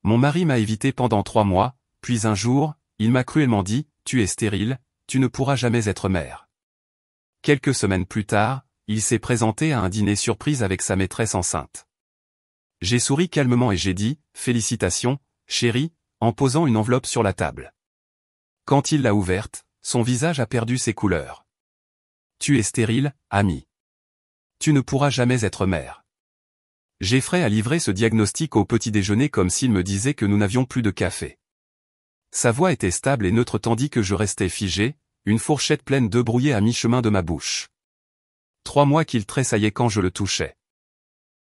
Mon mari m'a évité pendant 3 mois, puis un jour, il m'a cruellement dit, tu es stérile, tu ne pourras jamais être mère. Quelques semaines plus tard, il s'est présenté à un dîner surprise avec sa maîtresse enceinte. J'ai souri calmement et j'ai dit, félicitations, chérie, en posant une enveloppe sur la table. Quand il l'a ouverte, son visage a perdu ses couleurs. Tu es stérile, ami. Tu ne pourras jamais être mère. Jeffrey a livré ce diagnostic au petit déjeuner comme s'il me disait que nous n'avions plus de café. Sa voix était stable et neutre tandis que je restais figé, une fourchette pleine d'œufs brouillés à mi-chemin de ma bouche. 3 mois qu'il tressaillait quand je le touchais.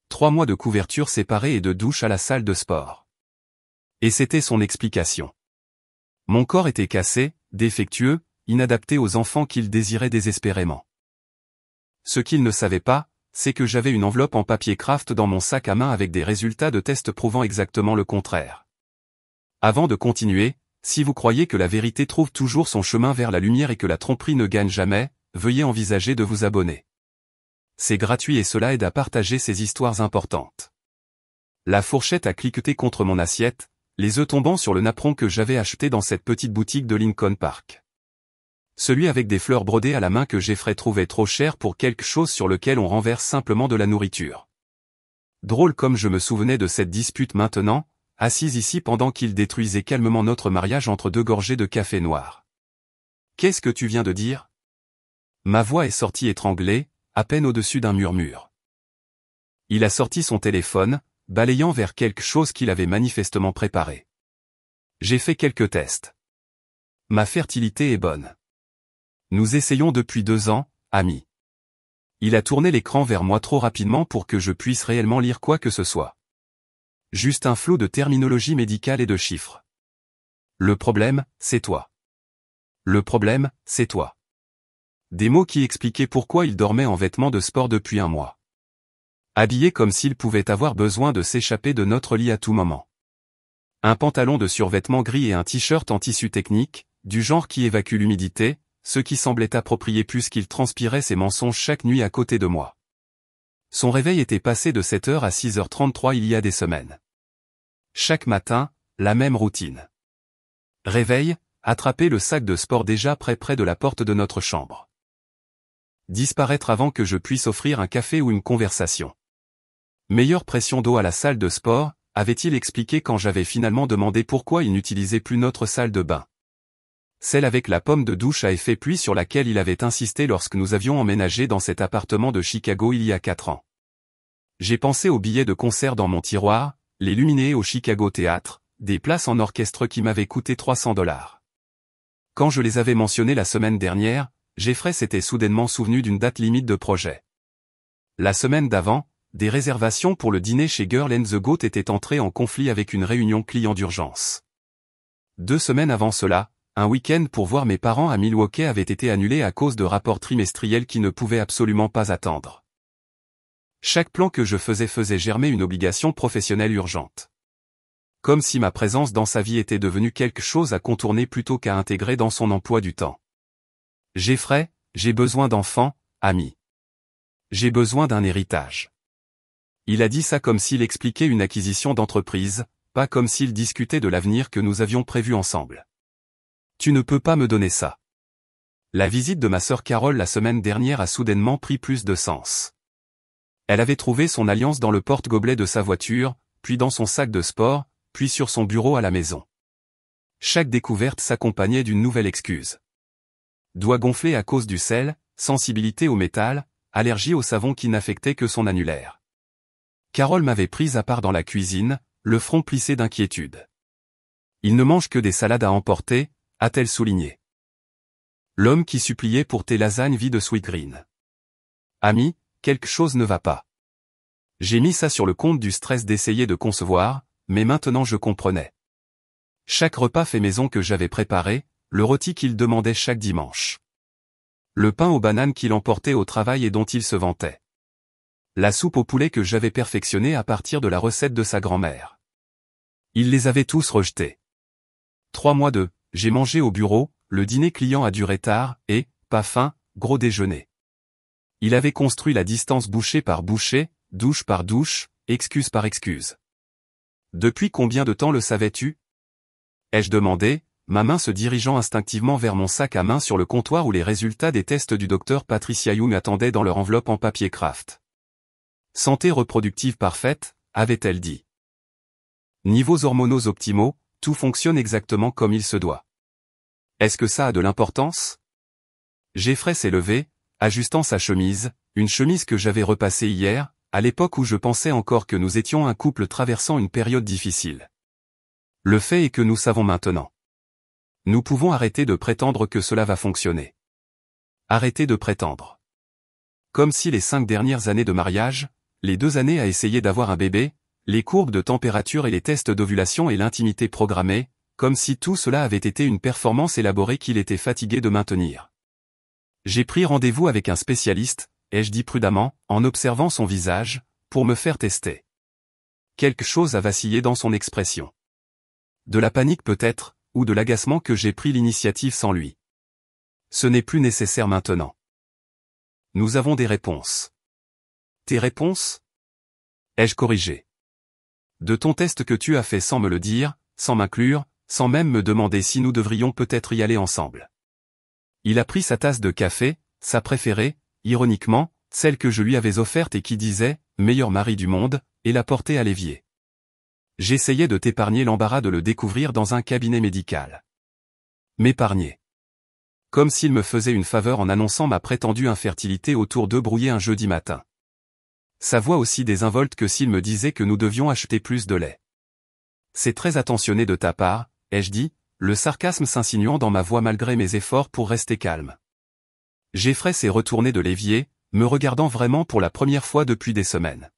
3 mois de couverture séparée et de douche à la salle de sport. Et c'était son explication. Mon corps était cassé, défectueux, inadapté aux enfants qu'il désirait désespérément. Ce qu'il ne savait pas, c'est que j'avais une enveloppe en papier craft dans mon sac à main avec des résultats de tests prouvant exactement le contraire. Avant de continuer, si vous croyez que la vérité trouve toujours son chemin vers la lumière et que la tromperie ne gagne jamais, veuillez envisager de vous abonner. C'est gratuit et cela aide à partager ces histoires importantes. La fourchette a cliqueté contre mon assiette, les œufs tombant sur le napperon que j'avais acheté dans cette petite boutique de Lincoln Park. Celui avec des fleurs brodées à la main que Jeffrey trouvait trop cher pour quelque chose sur lequel on renverse simplement de la nourriture. Drôle comme je me souvenais de cette dispute maintenant, assise ici pendant qu'il détruisait calmement notre mariage entre 2 gorgées de café noir. Qu'est-ce que tu viens de dire? Ma voix est sortie étranglée, à peine au-dessus d'un murmure. Il a sorti son téléphone, balayant vers quelque chose qu'il avait manifestement préparé. J'ai fait quelques tests. Ma fertilité est bonne. Nous essayons depuis 2 ans, ami. Il a tourné l'écran vers moi trop rapidement pour que je puisse réellement lire quoi que ce soit. Juste un flot de terminologie médicale et de chiffres. Le problème, c'est toi. Le problème, c'est toi. Des mots qui expliquaient pourquoi il dormait en vêtements de sport depuis 1 mois. Habillé comme s'il pouvait avoir besoin de s'échapper de notre lit à tout moment. Un pantalon de survêtement gris et un t-shirt en tissu technique, du genre qui évacue l'humidité, ce qui semblait approprié puisqu'il transpirait ses mensonges chaque nuit à côté de moi. Son réveil était passé de 7h à 6h33 il y a des semaines. Chaque matin, la même routine. Réveil, attraper le sac de sport déjà près de la porte de notre chambre. Disparaître avant que je puisse offrir un café ou une conversation. Meilleure pression d'eau à la salle de sport, avait-il expliqué quand j'avais finalement demandé pourquoi il n'utilisait plus notre salle de bain. Celle avec la pomme de douche à effet pluie sur laquelle il avait insisté lorsque nous avions emménagé dans cet appartement de Chicago il y a 4 ans. J'ai pensé aux billets de concert dans mon tiroir, les luminés au Chicago Theatre, des places en orchestre qui m'avaient coûté $300. Quand je les avais mentionnés la semaine dernière, Jeffrey s'était soudainement souvenu d'une date limite de projet. La semaine d'avant, des réservations pour le dîner chez Girl and the Goat étaient entrées en conflit avec une réunion client d'urgence. 2 semaines avant cela, un week-end pour voir mes parents à Milwaukee avait été annulé à cause de rapports trimestriels qui ne pouvaient absolument pas attendre. Chaque plan que je faisait germer une obligation professionnelle urgente. Comme si ma présence dans sa vie était devenue quelque chose à contourner plutôt qu'à intégrer dans son emploi du temps. Jeffrey, j'ai besoin d'enfants, ami. J'ai besoin d'un héritage. Il a dit ça comme s'il expliquait une acquisition d'entreprise, pas comme s'il discutait de l'avenir que nous avions prévu ensemble. Tu ne peux pas me donner ça. La visite de ma sœur Carole la semaine dernière a soudainement pris plus de sens. Elle avait trouvé son alliance dans le porte-gobelet de sa voiture, puis dans son sac de sport, puis sur son bureau à la maison. Chaque découverte s'accompagnait d'une nouvelle excuse. Doigts gonflés à cause du sel, sensibilité au métal, allergie au savon qui n'affectait que son annulaire. Carole m'avait prise à part dans la cuisine, le front plissé d'inquiétude. Il ne mange que des salades à emporter, a-t-elle souligné. L'homme qui suppliait pour tes lasagnes vit de Sweetgreen. Ami, quelque chose ne va pas. J'ai mis ça sur le compte du stress d'essayer de concevoir, mais maintenant je comprenais. Chaque repas fait maison que j'avais préparé, le rôti qu'il demandait chaque dimanche. Le pain aux bananes qu'il emportait au travail et dont il se vantait. La soupe au poulet que j'avais perfectionnée à partir de la recette de sa grand-mère. Il les avait tous rejetés. 3 mois de « j'ai mangé au bureau », le dîner client a duré tard, et, pas faim, gros déjeuner. Il avait construit la distance bouchée par bouchée, douche par douche, excuse par excuse. Depuis combien de temps le savais-tu? Ai-je demandé, ma main se dirigeant instinctivement vers mon sac à main sur le comptoir où les résultats des tests du docteur Patricia Young attendaient dans leur enveloppe en papier craft. Santé reproductive parfaite, avait-elle dit. Niveaux hormonaux optimaux, tout fonctionne exactement comme il se doit. Est-ce que ça a de l'importance? Jeffrey s'est levé, ajustant sa chemise, une chemise que j'avais repassée hier, à l'époque où je pensais encore que nous étions un couple traversant une période difficile. Le fait est que nous savons maintenant. Nous pouvons arrêter de prétendre que cela va fonctionner. Arrêter de prétendre. Comme si les 5 dernières années de mariage, les 2 années à essayer d'avoir un bébé, les courbes de température et les tests d'ovulation et l'intimité programmée, comme si tout cela avait été une performance élaborée qu'il était fatigué de maintenir. J'ai pris rendez-vous avec un spécialiste, ai-je dit prudemment, en observant son visage, pour me faire tester. Quelque chose a vacillé dans son expression. De la panique peut-être, ou de l'agacement que j'ai pris l'initiative sans lui. Ce n'est plus nécessaire maintenant. Nous avons des réponses. Tes réponses? Ai-je corrigé? De ton test que tu as fait sans me le dire, sans m'inclure, sans même me demander si nous devrions peut-être y aller ensemble. Il a pris sa tasse de café, sa préférée, ironiquement, celle que je lui avais offerte et qui disait « meilleur mari du monde », et l'a portée à l'évier. J'essayais de t'épargner l'embarras de le découvrir dans un cabinet médical. M'épargner. Comme s'il me faisait une faveur en annonçant ma prétendue infertilité autour d'eux brouillés un jeudi matin. Sa voix aussi désinvolte que s'il me disait que nous devions acheter plus de lait. C'est très attentionné de ta part, ai-je dit, le sarcasme s'insinuant dans ma voix malgré mes efforts pour rester calme. Jeffrey s'est retourné de l'évier, me regardant vraiment pour la première fois depuis des semaines.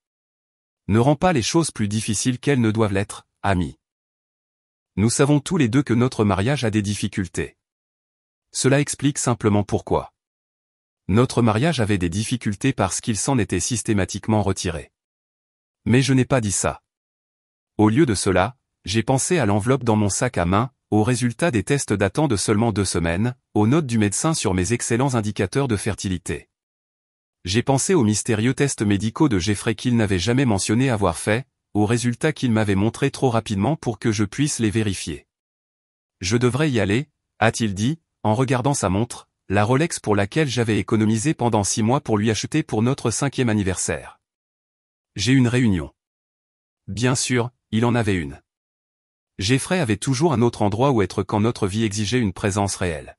Ne rends pas les choses plus difficiles qu'elles ne doivent l'être, ami. Nous savons tous les deux que notre mariage a des difficultés. Cela explique simplement pourquoi. Notre mariage avait des difficultés parce qu'il s'en était systématiquement retiré. Mais je n'ai pas dit ça. Au lieu de cela, j'ai pensé à l'enveloppe dans mon sac à main, aux résultats des tests datant de seulement 2 semaines, aux notes du médecin sur mes excellents indicateurs de fertilité. J'ai pensé aux mystérieux tests médicaux de Jeffrey qu'il n'avait jamais mentionné avoir fait, aux résultats qu'il m'avait montrés trop rapidement pour que je puisse les vérifier. Je devrais y aller, a-t-il dit, en regardant sa montre, la Rolex pour laquelle j'avais économisé pendant 6 mois pour lui acheter pour notre 5e anniversaire. J'ai une réunion. Bien sûr, il en avait une. Jeffrey avait toujours un autre endroit où être quand notre vie exigeait une présence réelle.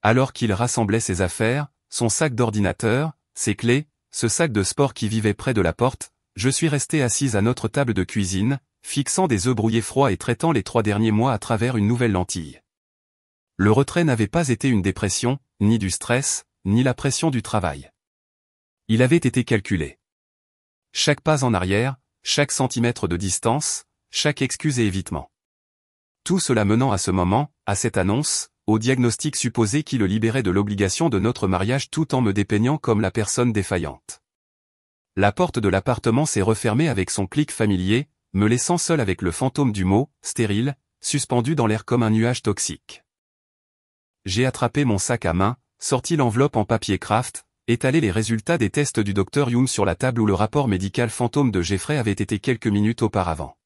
Alors qu'il rassemblait ses affaires, son sac d'ordinateur, ses clés, ce sac de sport qui vivait près de la porte, je suis resté assise à notre table de cuisine, fixant des œufs brouillés froids et traitant les 3 derniers mois à travers une nouvelle lentille. Le retrait n'avait pas été une dépression, ni du stress, ni la pression du travail. Il avait été calculé. Chaque pas en arrière, chaque centimètre de distance, chaque excuse et évitement. Tout cela menant à ce moment, à cette annonce, au diagnostic supposé qui le libérait de l'obligation de notre mariage tout en me dépeignant comme la personne défaillante. La porte de l'appartement s'est refermée avec son clic familier, me laissant seul avec le fantôme du mot « stérile », suspendu dans l'air comme un nuage toxique. J'ai attrapé mon sac à main, sorti l'enveloppe en papier craft, étalé les résultats des tests du Dr Young sur la table où le rapport médical fantôme de Jeffrey avait été quelques minutes auparavant.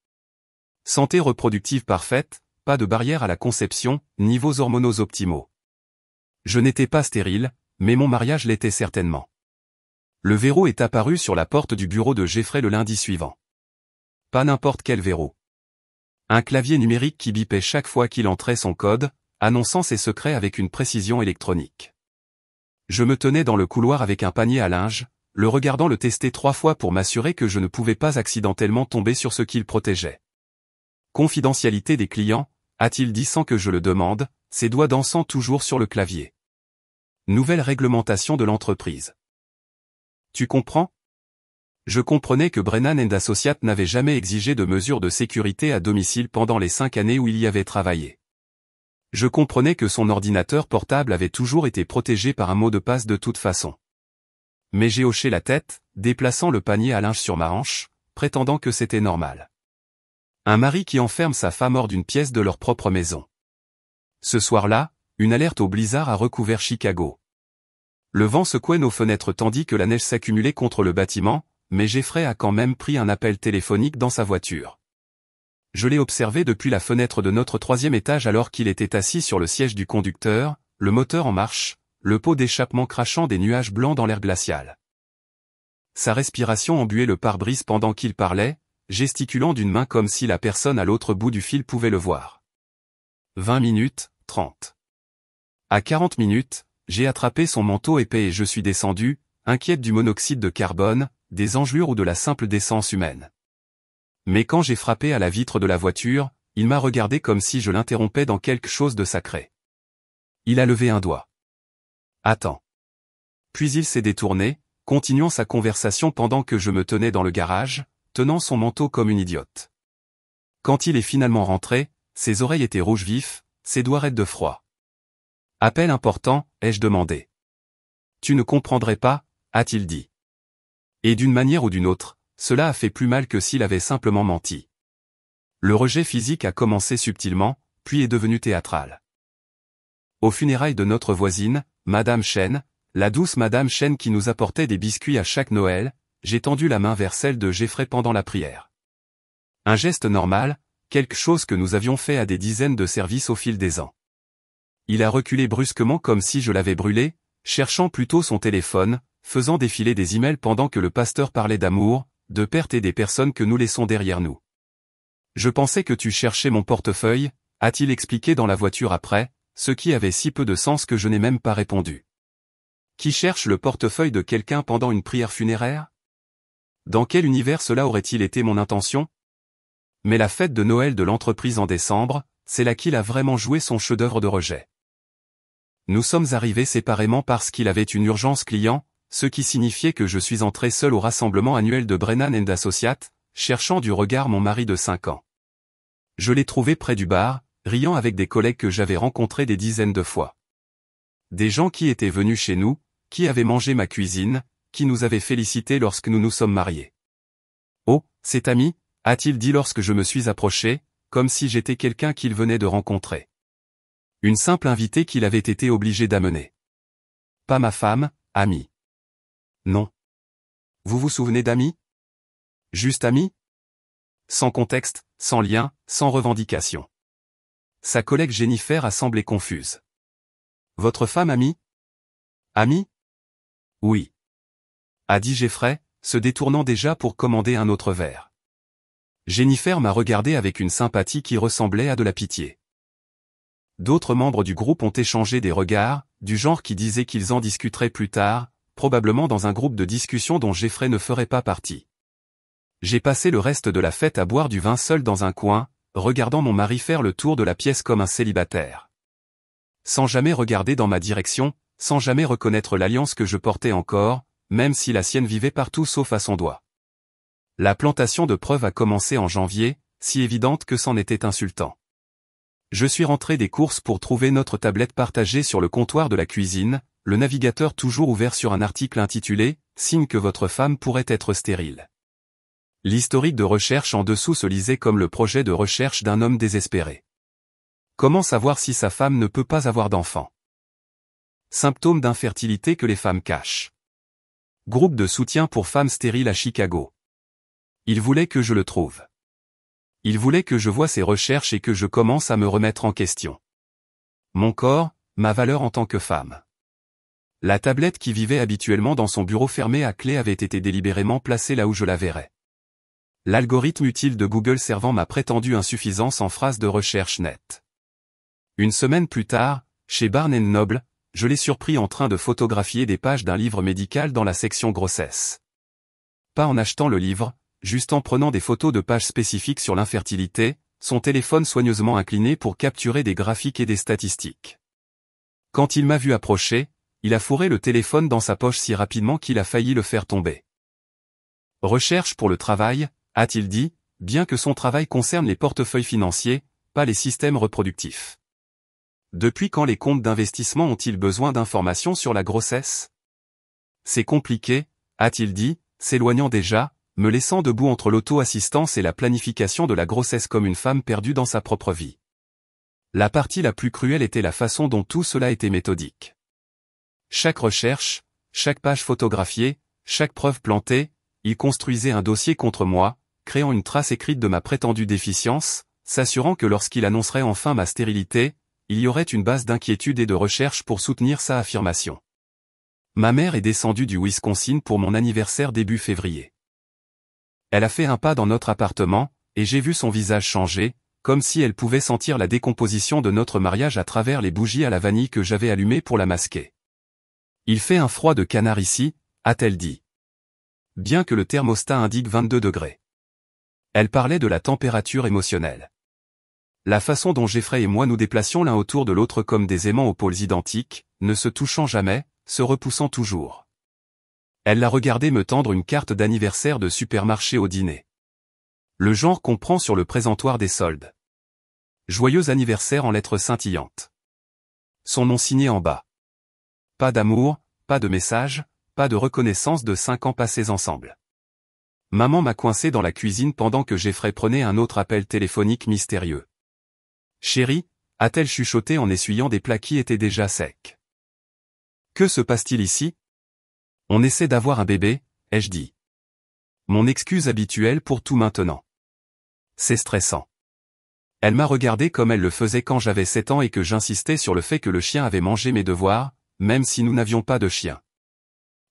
Santé reproductive parfaite, pas de barrière à la conception, niveaux hormonaux optimaux. Je n'étais pas stérile, mais mon mariage l'était certainement. Le verrou est apparu sur la porte du bureau de Jeffrey le lundi suivant. Pas n'importe quel verrou. Un clavier numérique qui bipait chaque fois qu'il entrait son code, annonçant ses secrets avec une précision électronique. Je me tenais dans le couloir avec un panier à linge, le regardant le tester 3 fois pour m'assurer que je ne pouvais pas accidentellement tomber sur ce qu'il protégeait. Confidentialité des clients, a-t-il dit sans que je le demande, ses doigts dansant toujours sur le clavier. Nouvelle réglementation de l'entreprise. Tu comprends? Je comprenais que Brennan & Associates n'avait jamais exigé de mesures de sécurité à domicile pendant les 5 années où il y avait travaillé. Je comprenais que son ordinateur portable avait toujours été protégé par un mot de passe de toute façon. Mais j'ai hoché la tête, déplaçant le panier à linge sur ma hanche, prétendant que c'était normal. Un mari qui enferme sa femme hors d'une pièce de leur propre maison. Ce soir-là, une alerte au blizzard a recouvert Chicago. Le vent secouait nos fenêtres tandis que la neige s'accumulait contre le bâtiment, mais Jeffrey a quand même pris un appel téléphonique dans sa voiture. Je l'ai observé depuis la fenêtre de notre 3e étage alors qu'il était assis sur le siège du conducteur, le moteur en marche, le pot d'échappement crachant des nuages blancs dans l'air glacial. Sa respiration embuait le pare-brise pendant qu'il parlait, gesticulant d'une main comme si la personne à l'autre bout du fil pouvait le voir. 20 minutes, 30. À 40 minutes, j'ai attrapé son manteau épais et je suis descendu, inquiète du monoxyde de carbone, des engelures ou de la simple décence humaine. Mais quand j'ai frappé à la vitre de la voiture, il m'a regardé comme si je l'interrompais dans quelque chose de sacré. Il a levé un doigt. Attends. Puis il s'est détourné, continuant sa conversation pendant que je me tenais dans le garage, tenant son manteau comme une idiote. Quand il est finalement rentré, ses oreilles étaient rouges vifs, ses doigts raides de froid. Appel important, ai-je demandé. Tu ne comprendrais pas, a-t-il dit. Et d'une manière ou d'une autre, cela a fait plus mal que s'il avait simplement menti. Le rejet physique a commencé subtilement, puis est devenu théâtral. Aux funérailles de notre voisine, Madame Chen, la douce Madame Chen qui nous apportait des biscuits à chaque Noël, j'ai tendu la main vers celle de Jeffrey pendant la prière. Un geste normal, quelque chose que nous avions fait à des dizaines de services au fil des ans. Il a reculé brusquement comme si je l'avais brûlé, cherchant plutôt son téléphone, faisant défiler des emails pendant que le pasteur parlait d'amour, de perte et des personnes que nous laissons derrière nous. Je pensais que tu cherchais mon portefeuille, a-t-il expliqué dans la voiture après, ce qui avait si peu de sens que je n'ai même pas répondu. Qui cherche le portefeuille de quelqu'un pendant une prière funéraire? Dans quel univers cela aurait-il été mon intention? Mais la fête de Noël de l'entreprise en décembre, c'est là qu'il a vraiment joué son chef-d'œuvre de rejet. Nous sommes arrivés séparément parce qu'il avait une urgence client, ce qui signifiait que je suis entré seul au rassemblement annuel de Brennan & Associates, cherchant du regard mon mari de 5 ans. Je l'ai trouvé près du bar, riant avec des collègues que j'avais rencontrés des dizaines de fois. Des gens qui étaient venus chez nous, qui avaient mangé ma cuisine, qui nous avaient félicités lorsque nous nous sommes mariés. Oh, cet ami, a-t-il dit lorsque je me suis approché, comme si j'étais quelqu'un qu'il venait de rencontrer. Une simple invitée qu'il avait été obligé d'amener. Pas ma femme, ami. Non. Vous vous souvenez d'amis? Juste amis? Sans contexte, sans lien, sans revendication. Sa collègue Jennifer a semblé confuse. Votre femme amie? Amie? Oui. A dit Jeffrey, se détournant déjà pour commander un autre verre. Jennifer m'a regardé avec une sympathie qui ressemblait à de la pitié. D'autres membres du groupe ont échangé des regards, du genre qui disaient qu'ils en discuteraient plus tard, probablement dans un groupe de discussion dont Jeffrey ne ferait pas partie. J'ai passé le reste de la fête à boire du vin seul dans un coin, regardant mon mari faire le tour de la pièce comme un célibataire. Sans jamais regarder dans ma direction, sans jamais reconnaître l'alliance que je portais encore, même si la sienne vivait partout sauf à son doigt. La plantation de preuves a commencé en janvier, si évidente que c'en était insultant. Je suis rentré des courses pour trouver notre tablette partagée sur le comptoir de la cuisine, le navigateur toujours ouvert sur un article intitulé « Signe que votre femme pourrait être stérile ». L'historique de recherche en dessous se lisait comme le projet de recherche d'un homme désespéré. Comment savoir si sa femme ne peut pas avoir d'enfant? Symptômes d'infertilité que les femmes cachent. Groupe de soutien pour femmes stériles à Chicago. Il voulait que je le trouve. Il voulait que je voie ses recherches et que je commence à me remettre en question. Mon corps, ma valeur en tant que femme. La tablette qui vivait habituellement dans son bureau fermé à clé avait été délibérément placée là où je la verrais. L'algorithme utile de Google servant ma prétendue insuffisance en phrases de recherche nette. Une semaine plus tard, chez Barnes & Noble, je l'ai surpris en train de photographier des pages d'un livre médical dans la section grossesse. Pas en achetant le livre, juste en prenant des photos de pages spécifiques sur l'infertilité, son téléphone soigneusement incliné pour capturer des graphiques et des statistiques. Quand il m'a vu approcher, il a fourré le téléphone dans sa poche si rapidement qu'il a failli le faire tomber. Recherche pour le travail, a-t-il dit, bien que son travail concerne les portefeuilles financiers, pas les systèmes reproductifs. Depuis quand les comptes d'investissement ont-ils besoin d'informations sur la grossesse? C'est compliqué, a-t-il dit, s'éloignant déjà, me laissant debout entre l'auto-assistance et la planification de la grossesse comme une femme perdue dans sa propre vie. La partie la plus cruelle était la façon dont tout cela était méthodique. Chaque recherche, chaque page photographiée, chaque preuve plantée, il construisait un dossier contre moi, créant une trace écrite de ma prétendue déficience, s'assurant que lorsqu'il annoncerait enfin ma stérilité, il y aurait une base d'inquiétude et de recherche pour soutenir sa affirmation. Ma mère est descendue du Wisconsin pour mon anniversaire début février. Elle a fait un pas dans notre appartement, et j'ai vu son visage changer, comme si elle pouvait sentir la décomposition de notre mariage à travers les bougies à la vanille que j'avais allumées pour la masquer. « Il fait un froid de canard ici », a-t-elle dit. Bien que le thermostat indique 22 degrés. Elle parlait de la température émotionnelle. La façon dont Jeffrey et moi nous déplacions l'un autour de l'autre comme des aimants aux pôles identiques, ne se touchant jamais, se repoussant toujours. Elle l'a regardé me tendre une carte d'anniversaire de supermarché au dîner. Le genre qu'on prend sur le présentoir des soldes. Joyeux anniversaire en lettres scintillantes. Son nom signé en bas. Pas d'amour, pas de message, pas de reconnaissance de 5 ans passés ensemble. Maman m'a coincé dans la cuisine pendant que Jeffrey prenait un autre appel téléphonique mystérieux. Chérie, a-t-elle chuchoté en essuyant des plats qui étaient déjà secs. Que se passe-t-il ici? On essaie d'avoir un bébé, ai-je dit. Mon excuse habituelle pour tout maintenant. C'est stressant. Elle m'a regardé comme elle le faisait quand j'avais 7 ans et que j'insistais sur le fait que le chien avait mangé mes devoirs, même si nous n'avions pas de chien.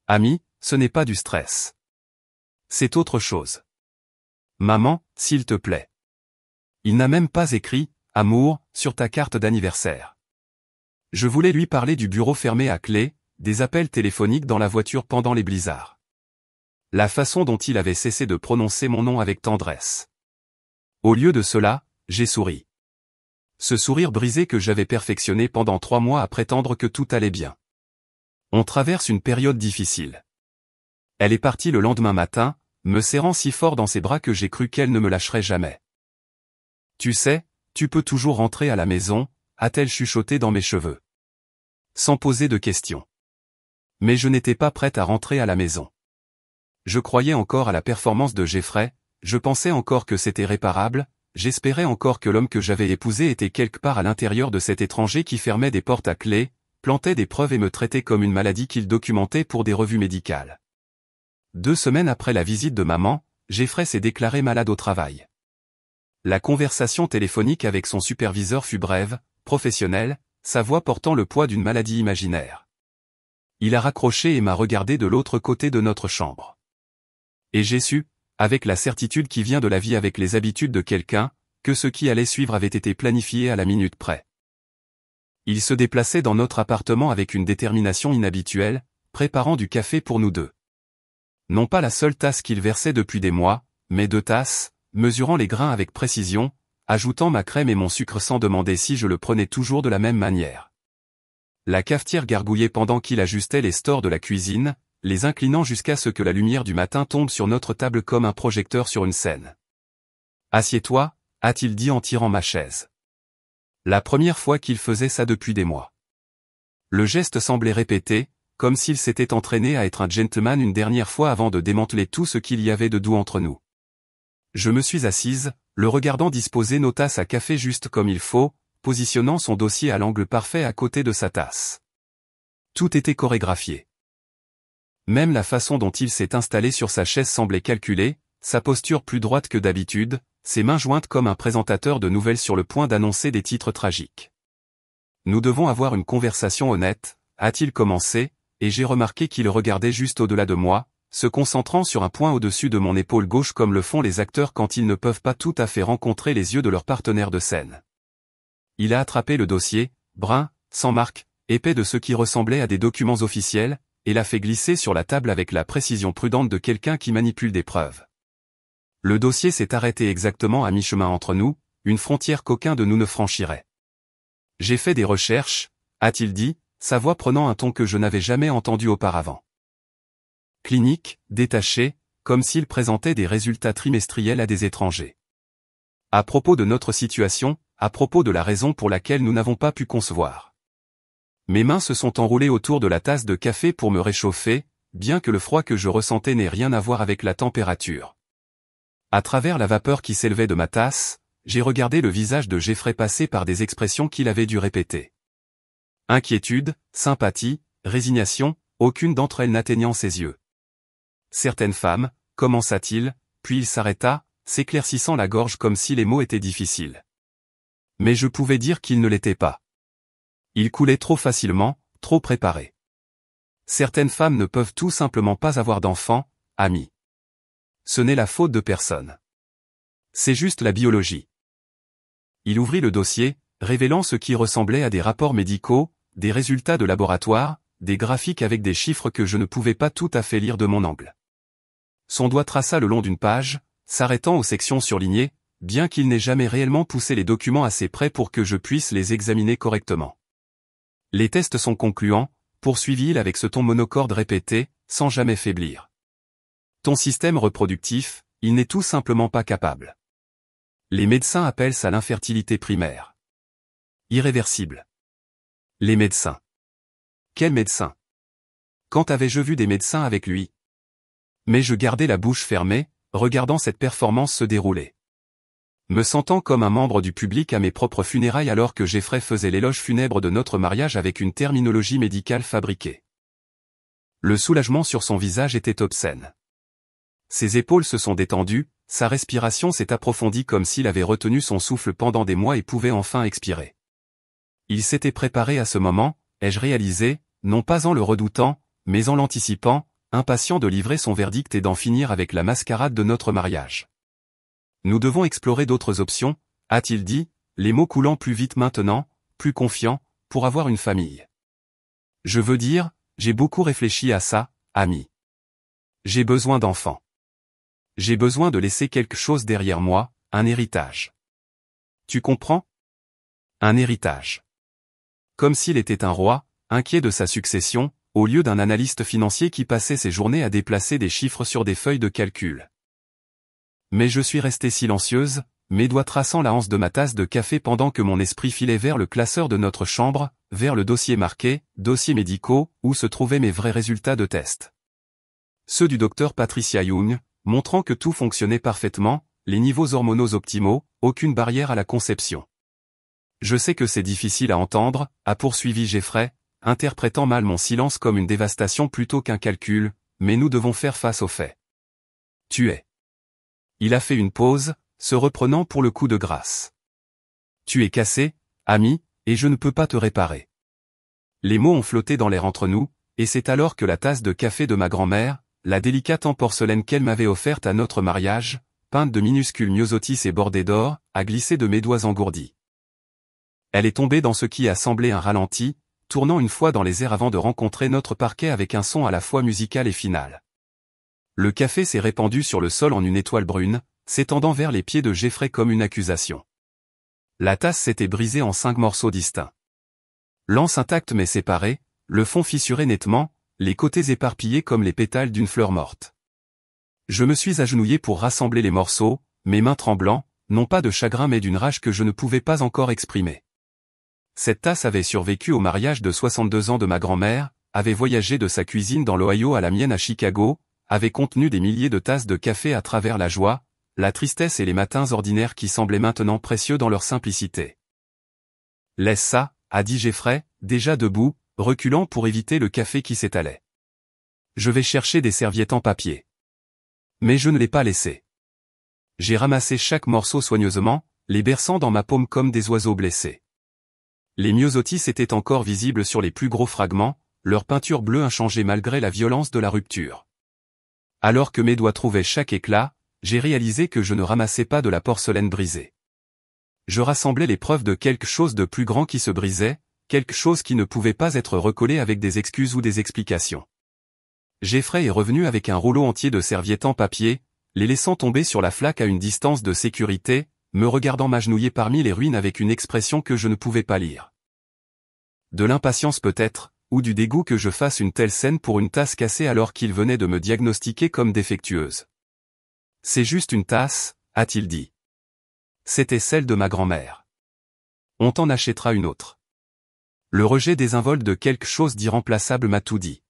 Ami, ce n'est pas du stress. C'est autre chose. Maman, s'il te plaît. Il n'a même pas écrit « Amour » sur ta carte d'anniversaire. Je voulais lui parler du bureau fermé à clé, des appels téléphoniques dans la voiture pendant les blizzards. La façon dont il avait cessé de prononcer mon nom avec tendresse. Au lieu de cela, j'ai souri. Ce sourire brisé que j'avais perfectionné pendant 3 mois à prétendre que tout allait bien. On traverse une période difficile. Elle est partie le lendemain matin, me serrant si fort dans ses bras que j'ai cru qu'elle ne me lâcherait jamais. Tu sais, tu peux toujours rentrer à la maison, a-t-elle chuchoté dans mes cheveux. Sans poser de questions. Mais je n'étais pas prête à rentrer à la maison. Je croyais encore à la performance de Jeffrey, je pensais encore que c'était réparable, j'espérais encore que l'homme que j'avais épousé était quelque part à l'intérieur de cet étranger qui fermait des portes à clé, plantait des preuves et me traitait comme une maladie qu'il documentait pour des revues médicales. 2 semaines après la visite de maman, Jeffrey s'est déclaré malade au travail. La conversation téléphonique avec son superviseur fut brève, professionnelle, sa voix portant le poids d'une maladie imaginaire. Il a raccroché et m'a regardé de l'autre côté de notre chambre. Et j'ai su, avec la certitude qui vient de la vie avec les habitudes de quelqu'un, que ce qui allait suivre avait été planifié à la minute près. Il se déplaçait dans notre appartement avec une détermination inhabituelle, préparant du café pour nous deux. Non pas la seule tasse qu'il versait depuis des mois, mais 2 tasses, mesurant les grains avec précision, ajoutant ma crème et mon sucre sans demander si je le prenais toujours de la même manière. La cafetière gargouillait pendant qu'il ajustait les stores de la cuisine, les inclinant jusqu'à ce que la lumière du matin tombe sur notre table comme un projecteur sur une scène. « Assieds-toi » a-t-il dit en tirant ma chaise. La première fois qu'il faisait ça depuis des mois. Le geste semblait répété, comme s'il s'était entraîné à être un gentleman une dernière fois avant de démanteler tout ce qu'il y avait de doux entre nous. Je me suis assise, le regardant disposer nos tasses à café juste comme il faut, positionnant son dossier à l'angle parfait à côté de sa tasse. Tout était chorégraphié. Même la façon dont il s'est installé sur sa chaise semblait calculée, sa posture plus droite que d'habitude, ses mains jointes comme un présentateur de nouvelles sur le point d'annoncer des titres tragiques. Nous devons avoir une conversation honnête, a-t-il commencé, et j'ai remarqué qu'il regardait juste au-delà de moi, se concentrant sur un point au-dessus de mon épaule gauche comme le font les acteurs quand ils ne peuvent pas tout à fait rencontrer les yeux de leur partenaire de scène. Il a attrapé le dossier, brun, sans marque, épais de ce qui ressemblait à des documents officiels, et l'a fait glisser sur la table avec la précision prudente de quelqu'un qui manipule des preuves. Le dossier s'est arrêté exactement à mi-chemin entre nous, une frontière qu'aucun de nous ne franchirait. J'ai fait des recherches, a-t-il dit, sa voix prenant un ton que je n'avais jamais entendu auparavant. Clinique, détaché, comme s'il présentait des résultats trimestriels à des étrangers. À propos de notre situation, à propos de la raison pour laquelle nous n'avons pas pu concevoir. Mes mains se sont enroulées autour de la tasse de café pour me réchauffer, bien que le froid que je ressentais n'ait rien à voir avec la température. À travers la vapeur qui s'élevait de ma tasse, j'ai regardé le visage de Jeffrey passer par des expressions qu'il avait dû répéter. Inquiétude, sympathie, résignation, aucune d'entre elles n'atteignant ses yeux. Certaines femmes, commença-t-il, puis il s'arrêta, s'éclaircissant la gorge comme si les mots étaient difficiles. Mais je pouvais dire qu'ils ne l'étaient pas. Ils coulaient trop facilement, trop préparés. Certaines femmes ne peuvent tout simplement pas avoir d'enfants, Amy. Ce n'est la faute de personne. C'est juste la biologie. Il ouvrit le dossier, révélant ce qui ressemblait à des rapports médicaux, des résultats de laboratoire, des graphiques avec des chiffres que je ne pouvais pas tout à fait lire de mon angle. Son doigt traça le long d'une page, s'arrêtant aux sections surlignées, bien qu'il n'ait jamais réellement poussé les documents assez près pour que je puisse les examiner correctement. Les tests sont concluants, poursuivit-il avec ce ton monocorde répété, sans jamais faiblir. Ton système reproductif, il n'est tout simplement pas capable. Les médecins appellent ça l'infertilité primaire. Irréversible. Les médecins. Quel médecin? Quand avais-je vu des médecins avec lui? Mais je gardais la bouche fermée, regardant cette performance se dérouler. Me sentant comme un membre du public à mes propres funérailles alors que Jeffrey faisait l'éloge funèbre de notre mariage avec une terminologie médicale fabriquée. Le soulagement sur son visage était obscène. Ses épaules se sont détendues, sa respiration s'est approfondie comme s'il avait retenu son souffle pendant des mois et pouvait enfin expirer. Il s'était préparé à ce moment, ai-je réalisé, non pas en le redoutant, mais en l'anticipant, impatient de livrer son verdict et d'en finir avec la mascarade de notre mariage. Nous devons explorer d'autres options, a-t-il dit, les mots coulant plus vite maintenant, plus confiant, pour avoir une famille. Je veux dire, j'ai beaucoup réfléchi à ça, Amy. J'ai besoin d'enfants. J'ai besoin de laisser quelque chose derrière moi, un héritage. Tu comprends? Un héritage. Comme s'il était un roi, inquiet de sa succession, au lieu d'un analyste financier qui passait ses journées à déplacer des chiffres sur des feuilles de calcul. Mais je suis restée silencieuse, mes doigts traçant la anse de ma tasse de café pendant que mon esprit filait vers le classeur de notre chambre, vers le dossier marqué « Dossiers médicaux » où se trouvaient mes vrais résultats de test. Ceux du docteur Patricia Young, montrant que tout fonctionnait parfaitement, les niveaux hormonaux optimaux, aucune barrière à la conception. Je sais que c'est difficile à entendre, a poursuivi Jeffrey, interprétant mal mon silence comme une dévastation plutôt qu'un calcul, mais nous devons faire face aux faits. Tu es. Il a fait une pause, se reprenant pour le coup de grâce. Tu es cassé, Amy, et je ne peux pas te réparer. Les mots ont flotté dans l'air entre nous, et c'est alors que la tasse de café de ma grand-mère, la délicate en porcelaine qu'elle m'avait offerte à notre mariage, peinte de minuscules myosotis et bordée d'or, a glissé de mes doigts engourdis. Elle est tombée dans ce qui a semblé un ralenti, tournant une fois dans les airs avant de rencontrer notre parquet avec un son à la fois musical et final. Le café s'est répandu sur le sol en une étoile brune, s'étendant vers les pieds de Jeffrey comme une accusation. La tasse s'était brisée en 5 morceaux distincts. L'anse intacte mais séparée, le fond fissuré nettement, les côtés éparpillés comme les pétales d'une fleur morte. Je me suis agenouillé pour rassembler les morceaux, mes mains tremblant, non pas de chagrin mais d'une rage que je ne pouvais pas encore exprimer. Cette tasse avait survécu au mariage de 62 ans de ma grand-mère, avait voyagé de sa cuisine dans l'Ohio à la mienne à Chicago, avait contenu des milliers de tasses de café à travers la joie, la tristesse et les matins ordinaires qui semblaient maintenant précieux dans leur simplicité. Laisse ça, a dit Jeffrey, déjà debout, reculant pour éviter le café qui s'étalait. Je vais chercher des serviettes en papier. Mais je ne l'ai pas laissé. J'ai ramassé chaque morceau soigneusement, les berçant dans ma paume comme des oiseaux blessés. Les myosotis étaient encore visibles sur les plus gros fragments, leur peinture bleue inchangée malgré la violence de la rupture. Alors que mes doigts trouvaient chaque éclat, j'ai réalisé que je ne ramassais pas de la porcelaine brisée. Je rassemblais les preuves de quelque chose de plus grand qui se brisait, quelque chose qui ne pouvait pas être recollé avec des excuses ou des explications. Jeffrey est revenu avec un rouleau entier de serviettes en papier, les laissant tomber sur la flaque à une distance de sécurité, me regardant m'agenouiller parmi les ruines avec une expression que je ne pouvais pas lire. De l'impatience peut-être, ou du dégoût que je fasse une telle scène pour une tasse cassée alors qu'il venait de me diagnostiquer comme défectueuse. C'est juste une tasse, a-t-il dit. C'était celle de ma grand-mère. On t'en achètera une autre. Le rejet désinvolte de quelque chose d'irremplaçable m'a tout dit.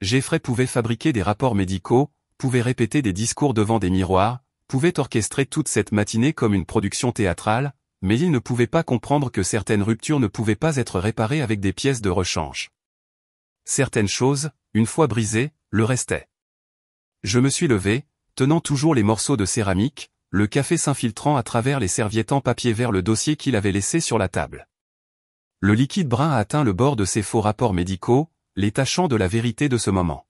Jeffrey pouvait fabriquer des rapports médicaux, pouvait répéter des discours devant des miroirs, pouvait orchestrer toute cette matinée comme une production théâtrale, mais il ne pouvait pas comprendre que certaines ruptures ne pouvaient pas être réparées avec des pièces de rechange. Certaines choses, une fois brisées, le restaient. Je me suis levé, tenant toujours les morceaux de céramique, le café s'infiltrant à travers les serviettes en papier vers le dossier qu'il avait laissé sur la table. Le liquide brun a atteint le bord de ses faux rapports médicaux, les tachant de la vérité de ce moment.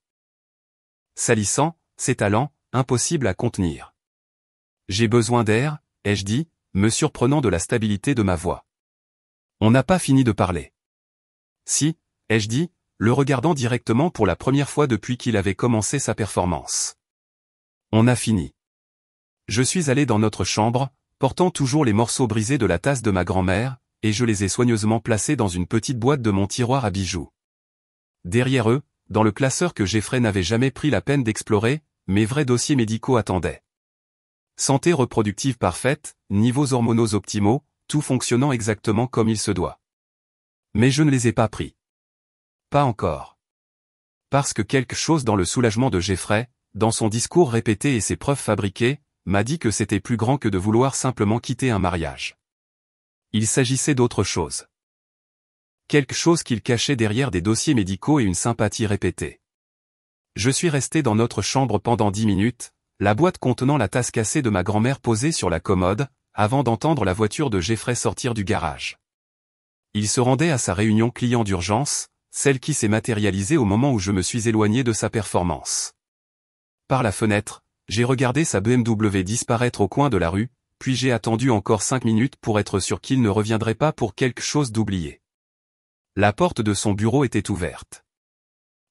Salissant, s'étalant, impossible à contenir. J'ai besoin d'air, ai-je dit, me surprenant de la stabilité de ma voix. On n'a pas fini de parler. Si, ai-je dit, le regardant directement pour la première fois depuis qu'il avait commencé sa performance. On a fini. Je suis allé dans notre chambre, portant toujours les morceaux brisés de la tasse de ma grand-mère, et je les ai soigneusement placés dans une petite boîte de mon tiroir à bijoux. Derrière eux, dans le classeur que Jeffrey n'avait jamais pris la peine d'explorer, mes vrais dossiers médicaux attendaient. Santé reproductive parfaite, niveaux hormonaux optimaux, tout fonctionnant exactement comme il se doit. Mais je ne les ai pas pris. Pas encore. Parce que quelque chose dans le soulagement de Jeffrey, dans son discours répété et ses preuves fabriquées, m'a dit que c'était plus grand que de vouloir simplement quitter un mariage. Il s'agissait d'autre chose. Quelque chose qu'il cachait derrière des dossiers médicaux et une sympathie répétée. Je suis resté dans notre chambre pendant 10 minutes, la boîte contenant la tasse cassée de ma grand-mère posée sur la commode, avant d'entendre la voiture de Jeffrey sortir du garage. Il se rendait à sa réunion client d'urgence, celle qui s'est matérialisée au moment où je me suis éloigné de sa performance. Par la fenêtre, j'ai regardé sa BMW disparaître au coin de la rue, puis j'ai attendu encore 5 minutes pour être sûr qu'il ne reviendrait pas pour quelque chose d'oublié. La porte de son bureau était ouverte.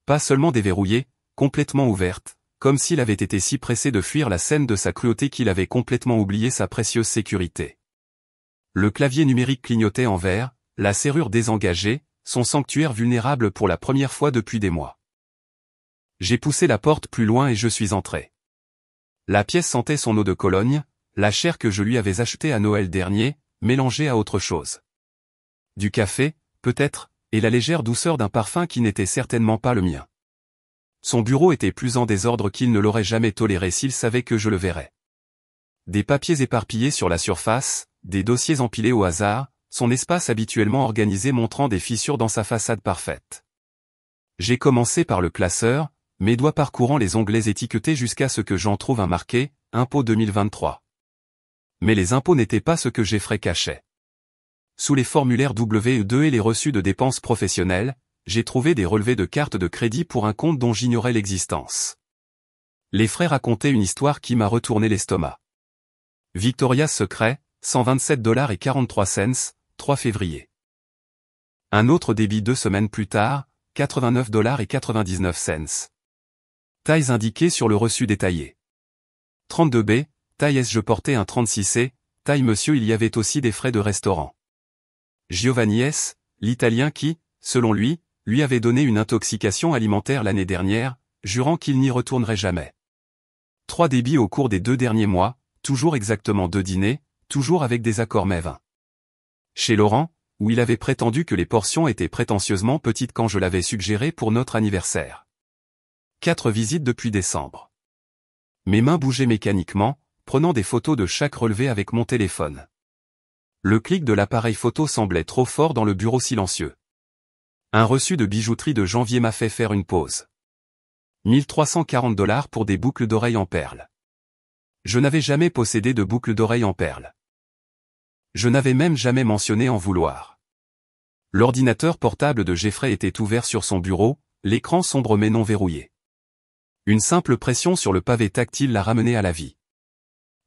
Pas seulement déverrouillée, complètement ouverte, comme s'il avait été si pressé de fuir la scène de sa cruauté qu'il avait complètement oublié sa précieuse sécurité. Le clavier numérique clignotait en vert, la serrure désengagée, son sanctuaire vulnérable pour la première fois depuis des mois. J'ai poussé la porte plus loin et je suis entré. La pièce sentait son eau de Cologne, la chair que je lui avais achetée à Noël dernier, mélangée à autre chose. Du café, peut-être, et la légère douceur d'un parfum qui n'était certainement pas le mien. Son bureau était plus en désordre qu'il ne l'aurait jamais toléré s'il savait que je le verrais. Des papiers éparpillés sur la surface, des dossiers empilés au hasard, son espace habituellement organisé montrant des fissures dans sa façade parfaite. J'ai commencé par le classeur, mes doigts parcourant les onglets étiquetés jusqu'à ce que j'en trouve un marqué « Impôt 2023 ». Mais les impôts n'étaient pas ce que Jeffrey cachait. Sous les formulaires W2 et les reçus de dépenses professionnelles, j'ai trouvé des relevés de cartes de crédit pour un compte dont j'ignorais l'existence. Les frais racontaient une histoire qui m'a retourné l'estomac. Victoria's Secret, 127,43 $, 3 février. Un autre débit 2 semaines plus tard, 89,99 $. Tailles indiquées sur le reçu détaillé. 32B, taille S je portais un 36C, taille monsieur il y avait aussi des frais de restaurant. Giovanni S, l'Italien qui, selon lui avait donné une intoxication alimentaire l'année dernière, jurant qu'il n'y retournerait jamais. 3 débits au cours des 2 derniers mois, toujours exactement 2 dîners, toujours avec des accords mets vin. Chez Laurent, où il avait prétendu que les portions étaient prétentieusement petites quand je l'avais suggéré pour notre anniversaire. 4 visites depuis décembre. Mes mains bougeaient mécaniquement, prenant des photos de chaque relevé avec mon téléphone. Le clic de l'appareil photo semblait trop fort dans le bureau silencieux. Un reçu de bijouterie de janvier m'a fait faire une pause. 1340 $ pour des boucles d'oreilles en perles. Je n'avais jamais possédé de boucles d'oreilles en perles. Je n'avais même jamais mentionné en vouloir. L'ordinateur portable de Jeffrey était ouvert sur son bureau, l'écran sombre mais non verrouillé. Une simple pression sur le pavé tactile l'a ramené à la vie.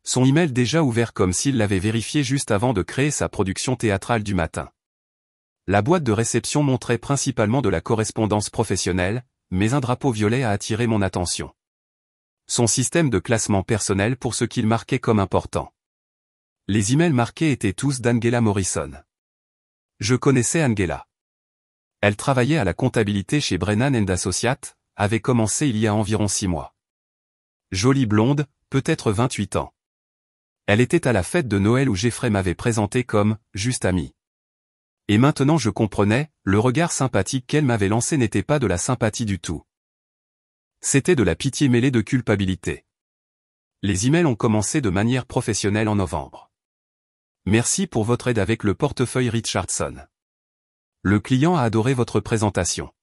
Son email déjà ouvert comme s'il l'avait vérifié juste avant de créer sa production théâtrale du matin. La boîte de réception montrait principalement de la correspondance professionnelle, mais un drapeau violet a attiré mon attention. Son système de classement personnel pour ce qu'il marquait comme important. Les emails marqués étaient tous d'Angela Morrison. Je connaissais Angela. Elle travaillait à la comptabilité chez Brennan & Associates, avait commencé il y a environ 6 mois. Jolie blonde, peut-être 28 ans. Elle était à la fête de Noël où Jeffrey m'avait présenté comme « juste amie ». Et maintenant je comprenais, le regard sympathique qu'elle m'avait lancé n'était pas de la sympathie du tout. C'était de la pitié mêlée de culpabilité. Les emails ont commencé de manière professionnelle en novembre. Merci pour votre aide avec le portefeuille Richardson. Le client a adoré votre présentation.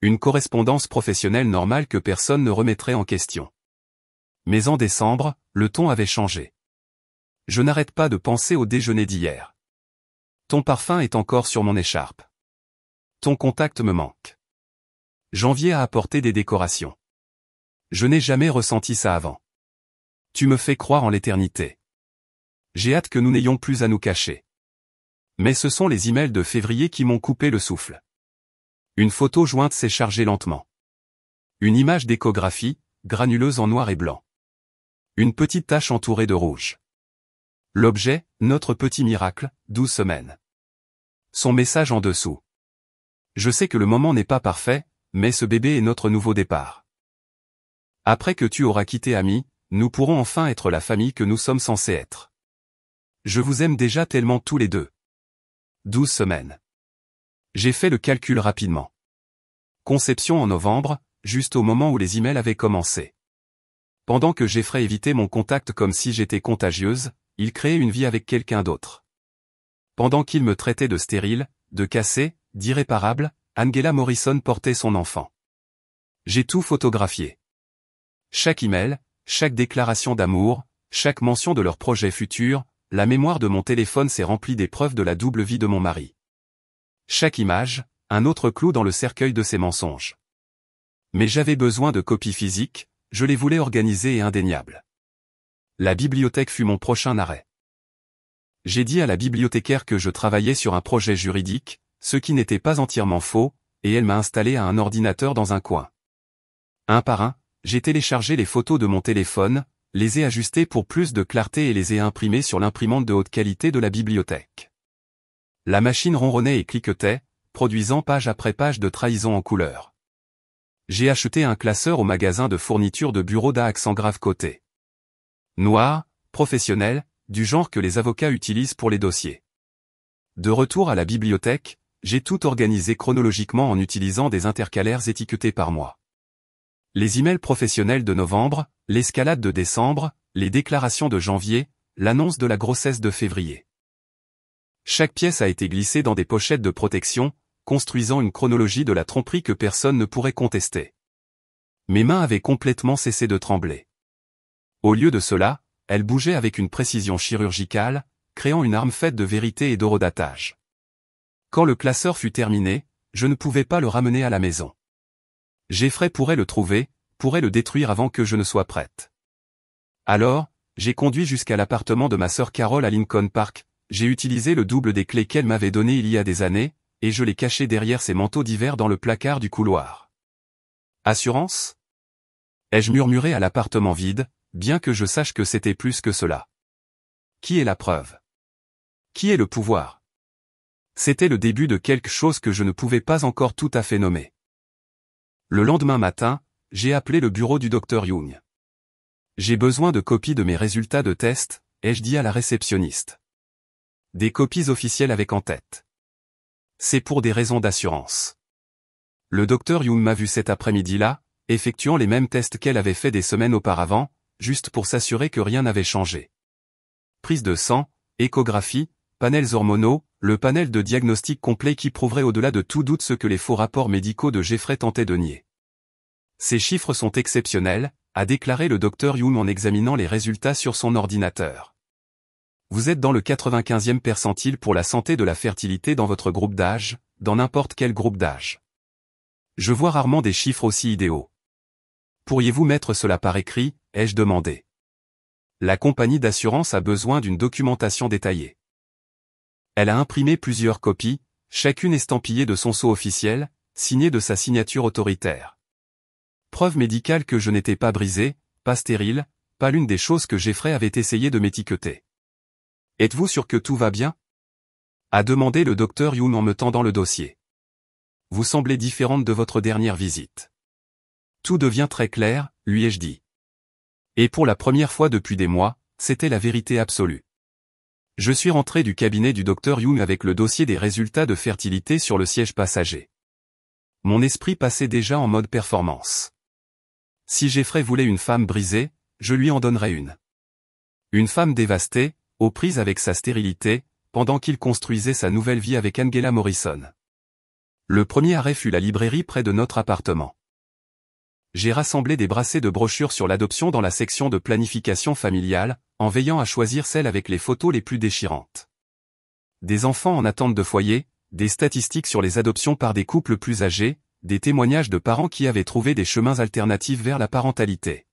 Une correspondance professionnelle normale que personne ne remettrait en question. Mais en décembre, le ton avait changé. Je n'arrête pas de penser au déjeuner d'hier. Ton parfum est encore sur mon écharpe. Ton contact me manque. Janvier a apporté des décorations. Je n'ai jamais ressenti ça avant. Tu me fais croire en l'éternité. J'ai hâte que nous n'ayons plus à nous cacher. Mais ce sont les emails de février qui m'ont coupé le souffle. Une photo jointe s'est chargée lentement. Une image d'échographie, granuleuse en noir et blanc. Une petite tache entourée de rouge. L'objet, notre petit miracle, 12 semaines. Son message en dessous. Je sais que le moment n'est pas parfait, mais ce bébé est notre nouveau départ. Après que tu auras quitté Ami, nous pourrons enfin être la famille que nous sommes censés être. Je vous aime déjà tellement tous les deux. 12 semaines. J'ai fait le calcul rapidement. Conception en novembre, juste au moment où les emails avaient commencé. Pendant que Jeffrey évitait mon contact comme si j'étais contagieuse, il créait une vie avec quelqu'un d'autre. Pendant qu'il me traitait de stérile, de cassé, d'irréparable, Angela Morrison portait son enfant. J'ai tout photographié. Chaque email, chaque déclaration d'amour, chaque mention de leur projet futur, la mémoire de mon téléphone s'est remplie des preuves de la double vie de mon mari. Chaque image, un autre clou dans le cercueil de ses mensonges. Mais j'avais besoin de copies physiques, je les voulais organisées et indéniables. La bibliothèque fut mon prochain arrêt. J'ai dit à la bibliothécaire que je travaillais sur un projet juridique, ce qui n'était pas entièrement faux, et elle m'a installé à un ordinateur dans un coin. Un par un, j'ai téléchargé les photos de mon téléphone, les ai ajustées pour plus de clarté et les ai imprimées sur l'imprimante de haute qualité de la bibliothèque. La machine ronronnait et cliquetait, produisant page après page de trahison en couleur. J'ai acheté un classeur au magasin de fourniture de bureau d'à accent grave côté. Noir, professionnel, du genre que les avocats utilisent pour les dossiers. De retour à la bibliothèque, j'ai tout organisé chronologiquement en utilisant des intercalaires étiquetés par mois. Les emails professionnels de novembre, l'escalade de décembre, les déclarations de janvier, l'annonce de la grossesse de février. Chaque pièce a été glissée dans des pochettes de protection, construisant une chronologie de la tromperie que personne ne pourrait contester. Mes mains avaient complètement cessé de trembler. Au lieu de cela, elles bougeaient avec une précision chirurgicale, créant une arme faite de vérité et d'horodatage. Quand le classeur fut terminé, je ne pouvais pas le ramener à la maison. Jeffrey pourrait le trouver, pourrait le détruire avant que je ne sois prête. Alors, j'ai conduit jusqu'à l'appartement de ma sœur Carole à Lincoln Park, j'ai utilisé le double des clés qu'elle m'avait données il y a des années, et je les cachais derrière ses manteaux d'hiver dans le placard du couloir. Assurance ? Ai-je murmuré à l'appartement vide, bien que je sache que c'était plus que cela. Qui est la preuve ? Qui est le pouvoir ? C'était le début de quelque chose que je ne pouvais pas encore tout à fait nommer. Le lendemain matin, j'ai appelé le bureau du Dr Young. J'ai besoin de copies de mes résultats de test, ai-je dit à la réceptionniste. Des copies officielles avec en tête. C'est pour des raisons d'assurance. Le Dr Young m'a vu cet après-midi-là, effectuant les mêmes tests qu'elle avait fait des semaines auparavant, juste pour s'assurer que rien n'avait changé. Prise de sang, échographie, panels hormonaux, le panel de diagnostic complet qui prouverait au-delà de tout doute ce que les faux rapports médicaux de Jeffrey tentaient de nier. Ces chiffres sont exceptionnels, a déclaré le Dr Young en examinant les résultats sur son ordinateur. Vous êtes dans le 95e percentile pour la santé de la fertilité dans votre groupe d'âge, dans n'importe quel groupe d'âge. Je vois rarement des chiffres aussi idéaux. Pourriez-vous mettre cela par écrit, ai-je demandé. La compagnie d'assurance a besoin d'une documentation détaillée. Elle a imprimé plusieurs copies, chacune estampillée de son sceau officiel, signée de sa signature autoritaire. Preuve médicale que je n'étais pas brisé, pas stérile, pas l'une des choses que Jeffrey avait essayé de m'étiqueter. Êtes-vous sûr que tout va bien ? A demandé le Dr Young en me tendant le dossier. Vous semblez différente de votre dernière visite. Tout devient très clair, lui ai-je dit. Et pour la première fois depuis des mois, c'était la vérité absolue. Je suis rentré du cabinet du Dr Young avec le dossier des résultats de fertilité sur le siège passager. Mon esprit passait déjà en mode performance. Si Jeffrey voulait une femme brisée, je lui en donnerais une. Une femme dévastée, aux prises avec sa stérilité, pendant qu'il construisait sa nouvelle vie avec Angela Morrison. Le premier arrêt fut la librairie près de notre appartement. J'ai rassemblé des brassées de brochures sur l'adoption dans la section de planification familiale, en veillant à choisir celles avec les photos les plus déchirantes. Des enfants en attente de foyer, des statistiques sur les adoptions par des couples plus âgés, des témoignages de parents qui avaient trouvé des chemins alternatifs vers la parentalité.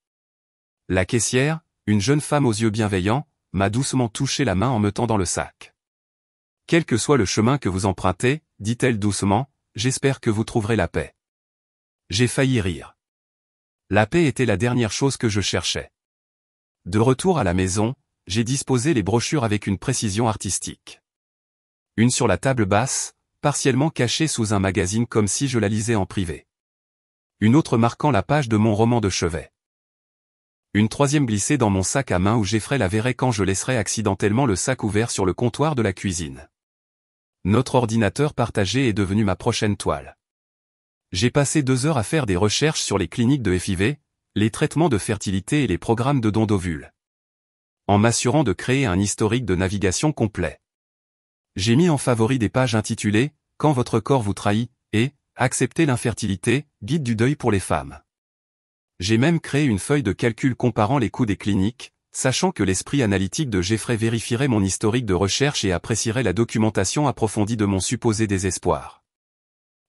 La caissière, une jeune femme aux yeux bienveillants, m'a doucement touché la main en me tendant le sac. « Quel que soit le chemin que vous empruntez, dit-elle doucement, j'espère que vous trouverez la paix. » J'ai failli rire. La paix était la dernière chose que je cherchais. De retour à la maison, j'ai disposé les brochures avec une précision artistique. Une sur la table basse, partiellement cachée sous un magazine comme si je la lisais en privé. Une autre marquant la page de mon roman de chevet. Une troisième glissée dans mon sac à main où Jeffrey la verrait quand je laisserais accidentellement le sac ouvert sur le comptoir de la cuisine. Notre ordinateur partagé est devenu ma prochaine toile. J'ai passé 2 heures à faire des recherches sur les cliniques de FIV, les traitements de fertilité et les programmes de don d'ovules. En m'assurant de créer un historique de navigation complet. J'ai mis en favori des pages intitulées « Quand votre corps vous trahit » et « Accepter l'infertilité, guide du deuil pour les femmes ». J'ai même créé une feuille de calcul comparant les coûts des cliniques, sachant que l'esprit analytique de Jeffrey vérifierait mon historique de recherche et apprécierait la documentation approfondie de mon supposé désespoir.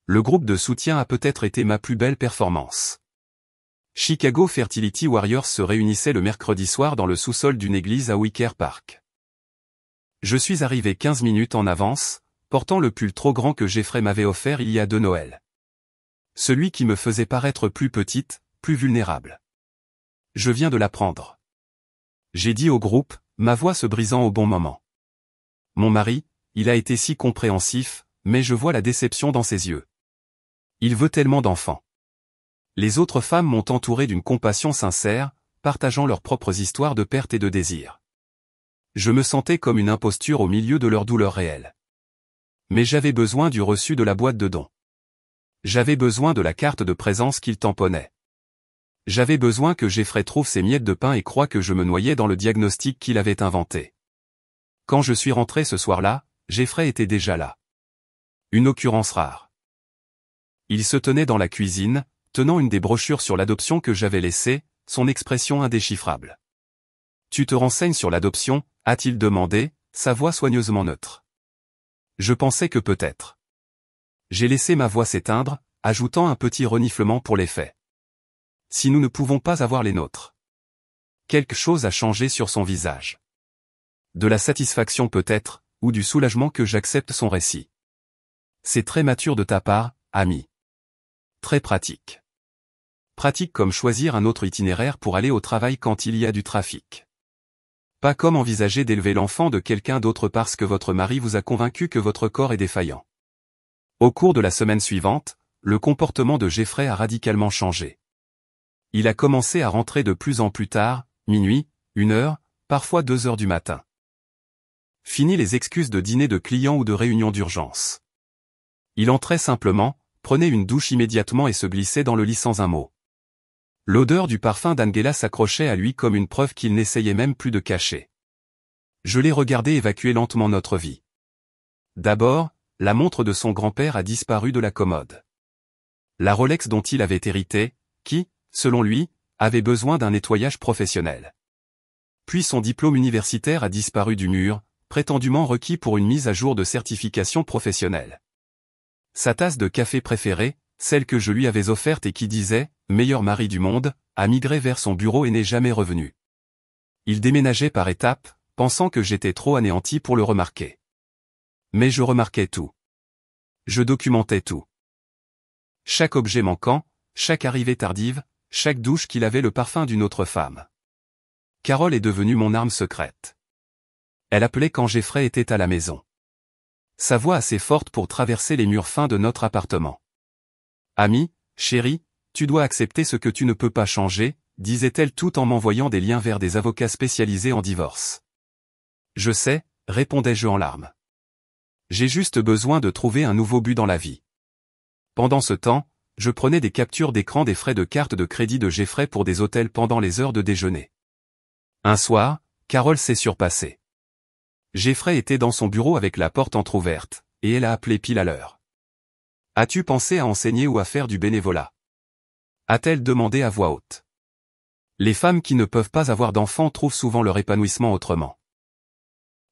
Le groupe de soutien a peut-être été ma plus belle performance. Chicago Fertility Warriors se réunissait le mercredi soir dans le sous-sol d'une église à Wicker Park. Je suis arrivé 15 minutes en avance, portant le pull trop grand que Jeffrey m'avait offert il y a 2 Noëls. Celui qui me faisait paraître plus petite, plus vulnérable. Je viens de l'apprendre. J'ai dit au groupe, ma voix se brisant au bon moment. Mon mari, il a été si compréhensif, mais je vois la déception dans ses yeux. Il veut tellement d'enfants. Les autres femmes m'ont entouré d'une compassion sincère, partageant leurs propres histoires de perte et de désir. Je me sentais comme une imposture au milieu de leur douleur réelle. Mais j'avais besoin du reçu de la boîte de dons. J'avais besoin de la carte de présence qu'il tamponnait. J'avais besoin que Jeffrey trouve ses miettes de pain et croie que je me noyais dans le diagnostic qu'il avait inventé. Quand je suis rentré ce soir-là, Jeffrey était déjà là. Une occurrence rare. Il se tenait dans la cuisine, tenant une des brochures sur l'adoption que j'avais laissée, son expression indéchiffrable. « Tu te renseignes sur l'adoption ?» a-t-il demandé, sa voix soigneusement neutre. Je pensais que peut-être. J'ai laissé ma voix s'éteindre, ajoutant un petit reniflement pour l'effet. Si nous ne pouvons pas avoir les nôtres. Quelque chose a changé sur son visage. De la satisfaction peut-être, ou du soulagement que j'accepte son récit. C'est très mature de ta part, ami. Très pratique. Pratique comme choisir un autre itinéraire pour aller au travail quand il y a du trafic. Pas comme envisager d'élever l'enfant de quelqu'un d'autre parce que votre mari vous a convaincu que votre corps est défaillant. Au cours de la semaine suivante, le comportement de Jeffrey a radicalement changé. Il a commencé à rentrer de plus en plus tard, minuit, 1 heure, parfois 2 heures du matin. Fini les excuses de dîner de clients ou de réunions d'urgence. Il entrait simplement, prenait une douche immédiatement et se glissait dans le lit sans un mot. L'odeur du parfum d'Angela s'accrochait à lui comme une preuve qu'il n'essayait même plus de cacher. Je l'ai regardé évacuer lentement notre vie. D'abord, la montre de son grand-père a disparu de la commode. La Rolex dont il avait hérité, qui, selon lui, avait besoin d'un nettoyage professionnel. Puis son diplôme universitaire a disparu du mur, prétendument requis pour une mise à jour de certification professionnelle. Sa tasse de café préférée, celle que je lui avais offerte et qui disait « meilleur mari du monde », a migré vers son bureau et n'est jamais revenu. Il déménageait par étapes, pensant que j'étais trop anéanti pour le remarquer. Mais je remarquais tout. Je documentais tout. Chaque objet manquant, chaque arrivée tardive, chaque douche qu'il avait le parfum d'une autre femme. Carole est devenue mon arme secrète. Elle appelait quand Jeffrey était à la maison. Sa voix assez forte pour traverser les murs fins de notre appartement. « Ami, chérie, tu dois accepter ce que tu ne peux pas changer », disait-elle tout en m'envoyant des liens vers des avocats spécialisés en divorce. « Je sais », répondais-je en larmes. « J'ai juste besoin de trouver un nouveau but dans la vie. » Pendant ce temps, je prenais des captures d'écran des frais de carte de crédit de Jeffrey pour des hôtels pendant les heures de déjeuner. Un soir, Carole s'est surpassée. Jeffrey était dans son bureau avec la porte entr'ouverte, et elle a appelé pile à l'heure. « As-tu pensé à enseigner ou à faire du bénévolat ? a-t-elle demandé à voix haute. Les femmes qui ne peuvent pas avoir d'enfants trouvent souvent leur épanouissement autrement.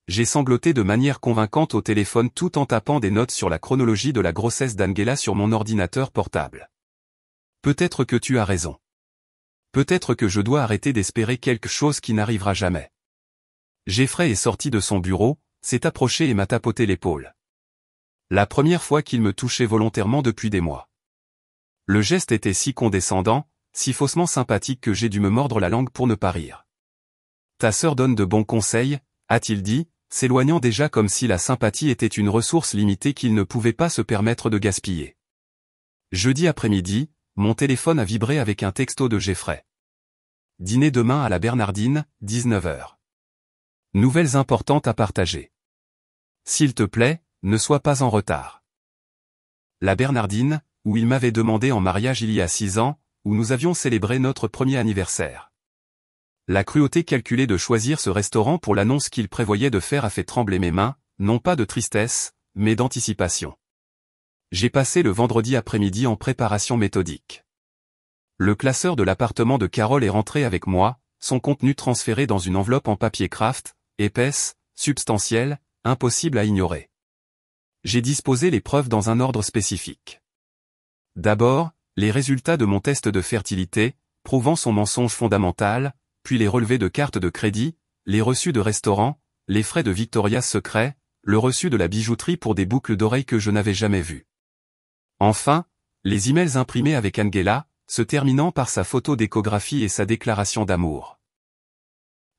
J'ai sangloté de manière convaincante au téléphone tout en tapant des notes sur la chronologie de la grossesse d'Angela sur mon ordinateur portable. Peut-être que tu as raison. Peut-être que je dois arrêter d'espérer quelque chose qui n'arrivera jamais. Jeffrey est sorti de son bureau, s'est approché et m'a tapoté l'épaule. La première fois qu'il me touchait volontairement depuis des mois. Le geste était si condescendant, si faussement sympathique que j'ai dû me mordre la langue pour ne pas rire. Ta sœur donne de bons conseils, a-t-il dit, s'éloignant déjà comme si la sympathie était une ressource limitée qu'il ne pouvait pas se permettre de gaspiller. Jeudi après-midi, mon téléphone a vibré avec un texto de Jeffrey. Dîner demain à la Bernardine, 19h. Nouvelles importantes à partager. S'il te plaît, ne sois pas en retard. La Bernardine, où il m'avait demandé en mariage il y a 6 ans, où nous avions célébré notre premier anniversaire. La cruauté calculée de choisir ce restaurant pour l'annonce qu'il prévoyait de faire a fait trembler mes mains, non pas de tristesse, mais d'anticipation. J'ai passé le vendredi après-midi en préparation méthodique. Le classeur de l'appartement de Carole est rentré avec moi, son contenu transféré dans une enveloppe en papier craft, épaisse, substantielle, impossible à ignorer. J'ai disposé les preuves dans un ordre spécifique. D'abord, les résultats de mon test de fertilité, prouvant son mensonge fondamental, puis les relevés de cartes de crédit, les reçus de restaurant, les frais de Victoria's Secret, le reçu de la bijouterie pour des boucles d'oreilles que je n'avais jamais vues. Enfin, les emails imprimés avec Angela, se terminant par sa photo d'échographie et sa déclaration d'amour.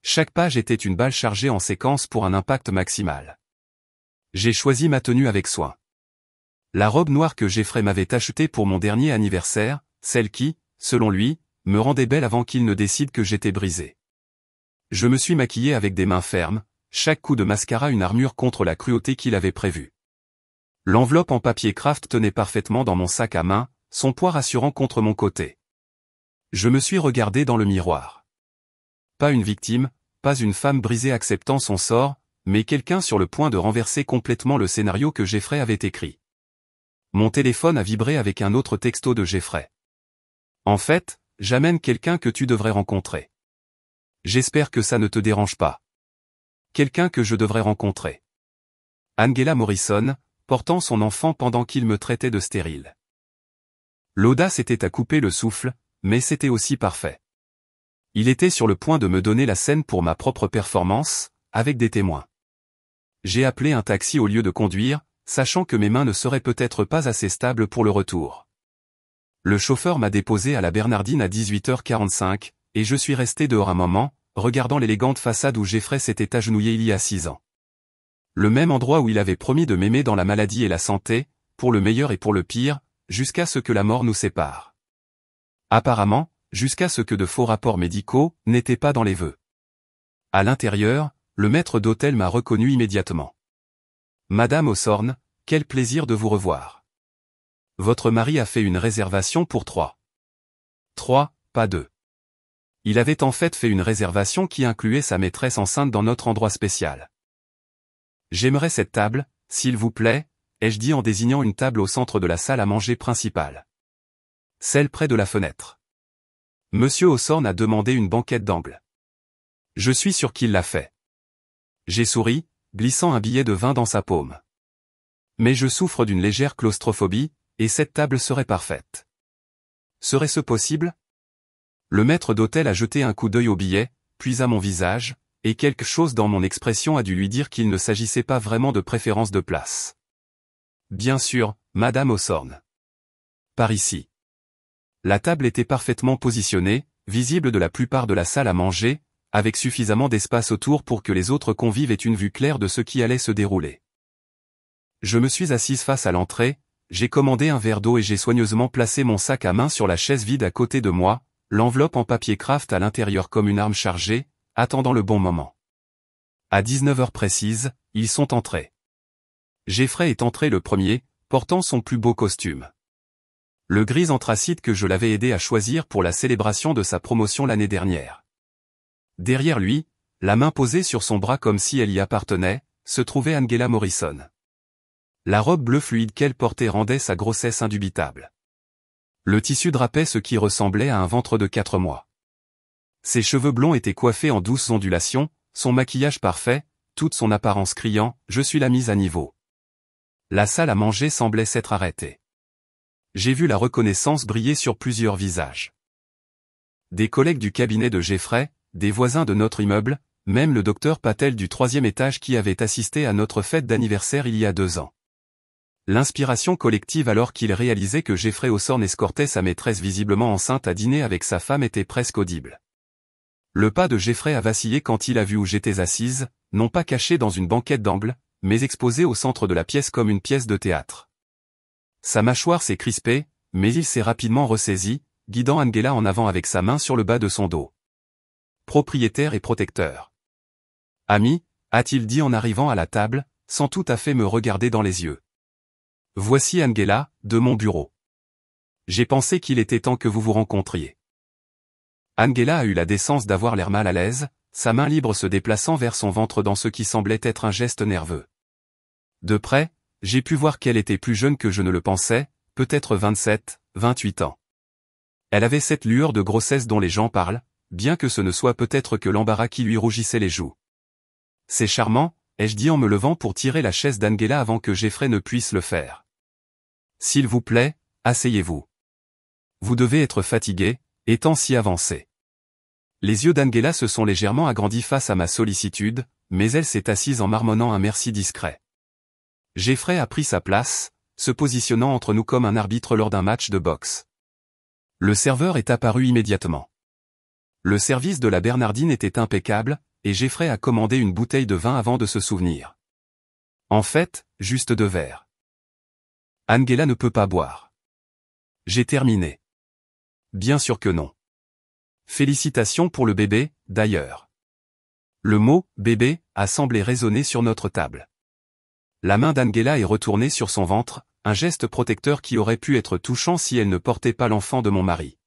Chaque page était une balle chargée en séquence pour un impact maximal. J'ai choisi ma tenue avec soin. La robe noire que Jeffrey m'avait achetée pour mon dernier anniversaire, celle qui, selon lui, me rendait belle avant qu'il ne décide que j'étais brisé. Je me suis maquillé avec des mains fermes, chaque coup de mascara une armure contre la cruauté qu'il avait prévue. L'enveloppe en papier craft tenait parfaitement dans mon sac à main, son poids rassurant contre mon côté. Je me suis regardé dans le miroir. Pas une victime, pas une femme brisée acceptant son sort, mais quelqu'un sur le point de renverser complètement le scénario que Jeffrey avait écrit. Mon téléphone a vibré avec un autre texto de Jeffrey. En fait, j'amène quelqu'un que tu devrais rencontrer. J'espère que ça ne te dérange pas. Quelqu'un que je devrais rencontrer. Angela Morrison, portant son enfant pendant qu'il me traitait de stérile. L'audace était à couper le souffle, mais c'était aussi parfait. Il était sur le point de me donner la scène pour ma propre performance, avec des témoins. J'ai appelé un taxi au lieu de conduire, sachant que mes mains ne seraient peut-être pas assez stables pour le retour. Le chauffeur m'a déposé à la Bernardine à 18h45, et je suis resté dehors un moment, regardant l'élégante façade où Jeffrey s'était agenouillé il y a 6 ans. Le même endroit où il avait promis de m'aimer dans la maladie et la santé, pour le meilleur et pour le pire, jusqu'à ce que la mort nous sépare. Apparemment, jusqu'à ce que de faux rapports médicaux n'étaient pas dans les vœux. À l'intérieur, le maître d'hôtel m'a reconnu immédiatement. Madame Hawthorne, quel plaisir de vous revoir. Votre mari a fait une réservation pour 3. 3, pas 2. Il avait en fait une réservation qui incluait sa maîtresse enceinte dans notre endroit spécial. J'aimerais cette table, s'il vous plaît, ai-je dit en désignant une table au centre de la salle à manger principale. Celle près de la fenêtre. Monsieur Hawthorne a demandé une banquette d'angle. Je suis sûr qu'il l'a fait. J'ai souri, glissant un billet de 20 dans sa paume. Mais je souffre d'une légère claustrophobie, et cette table serait parfaite. Serait-ce possible? Le maître d'hôtel a jeté un coup d'œil au billet, puis à mon visage, et quelque chose dans mon expression a dû lui dire qu'il ne s'agissait pas vraiment de préférence de place. Bien sûr, Madame Hawthorne. Par ici. La table était parfaitement positionnée, visible de la plupart de la salle à manger, avec suffisamment d'espace autour pour que les autres convives aient une vue claire de ce qui allait se dérouler. Je me suis assise face à l'entrée, j'ai commandé un verre d'eau et j'ai soigneusement placé mon sac à main sur la chaise vide à côté de moi, l'enveloppe en papier craft à l'intérieur comme une arme chargée, attendant le bon moment. À 19h précise, ils sont entrés. Jeffrey est entré le premier, portant son plus beau costume. Le gris anthracite que je l'avais aidé à choisir pour la célébration de sa promotion l'année dernière. Derrière lui, la main posée sur son bras comme si elle y appartenait, se trouvait Angela Morrison. La robe bleue fluide qu'elle portait rendait sa grossesse indubitable. Le tissu drapait ce qui ressemblait à un ventre de 4 mois. Ses cheveux blonds étaient coiffés en douces ondulations, son maquillage parfait, toute son apparence criant « Je suis la mise à niveau ». La salle à manger semblait s'être arrêtée. J'ai vu la reconnaissance briller sur plusieurs visages. Des collègues du cabinet de Jeffrey, des voisins de notre immeuble, même le docteur Patel du 3e étage qui avait assisté à notre fête d'anniversaire il y a 2 ans. L'inspiration collective alors qu'il réalisait que Jeffrey Hawthorne escortait sa maîtresse visiblement enceinte à dîner avec sa femme était presque audible. Le pas de Jeffrey a vacillé quand il a vu où j'étais assise, non pas cachée dans une banquette d'angle, mais exposée au centre de la pièce comme une pièce de théâtre. Sa mâchoire s'est crispée, mais il s'est rapidement ressaisi, guidant Angela en avant avec sa main sur le bas de son dos. Propriétaire et protecteur. Ami, a-t-il dit en arrivant à la table, sans tout à fait me regarder dans les yeux. Voici Angela, de mon bureau. J'ai pensé qu'il était temps que vous vous rencontriez. Angela a eu la décence d'avoir l'air mal à l'aise, sa main libre se déplaçant vers son ventre dans ce qui semblait être un geste nerveux. De près, j'ai pu voir qu'elle était plus jeune que je ne le pensais, peut-être 27, 28 ans. Elle avait cette lueur de grossesse dont les gens parlent, bien que ce ne soit peut-être que l'embarras qui lui rougissait les joues. C'est charmant, ai-je dit en me levant pour tirer la chaise d'Angela avant que Jeffrey ne puisse le faire. S'il vous plaît, asseyez-vous. Vous devez être fatigué, étant si avancé. Les yeux d'Angela se sont légèrement agrandis face à ma sollicitude, mais elle s'est assise en marmonnant un merci discret. Jeffrey a pris sa place, se positionnant entre nous comme un arbitre lors d'un match de boxe. Le serveur est apparu immédiatement. Le service de la Bernardine était impeccable, et Jeffrey a commandé une bouteille de vin avant de se souvenir. En fait, juste 2 verres. Angela ne peut pas boire. J'ai terminé. Bien sûr que non. Félicitations pour le bébé, d'ailleurs. Le mot « bébé » a semblé résonner sur notre table. La main d'Angela est retournée sur son ventre, un geste protecteur qui aurait pu être touchant si elle ne portait pas l'enfant de mon mari.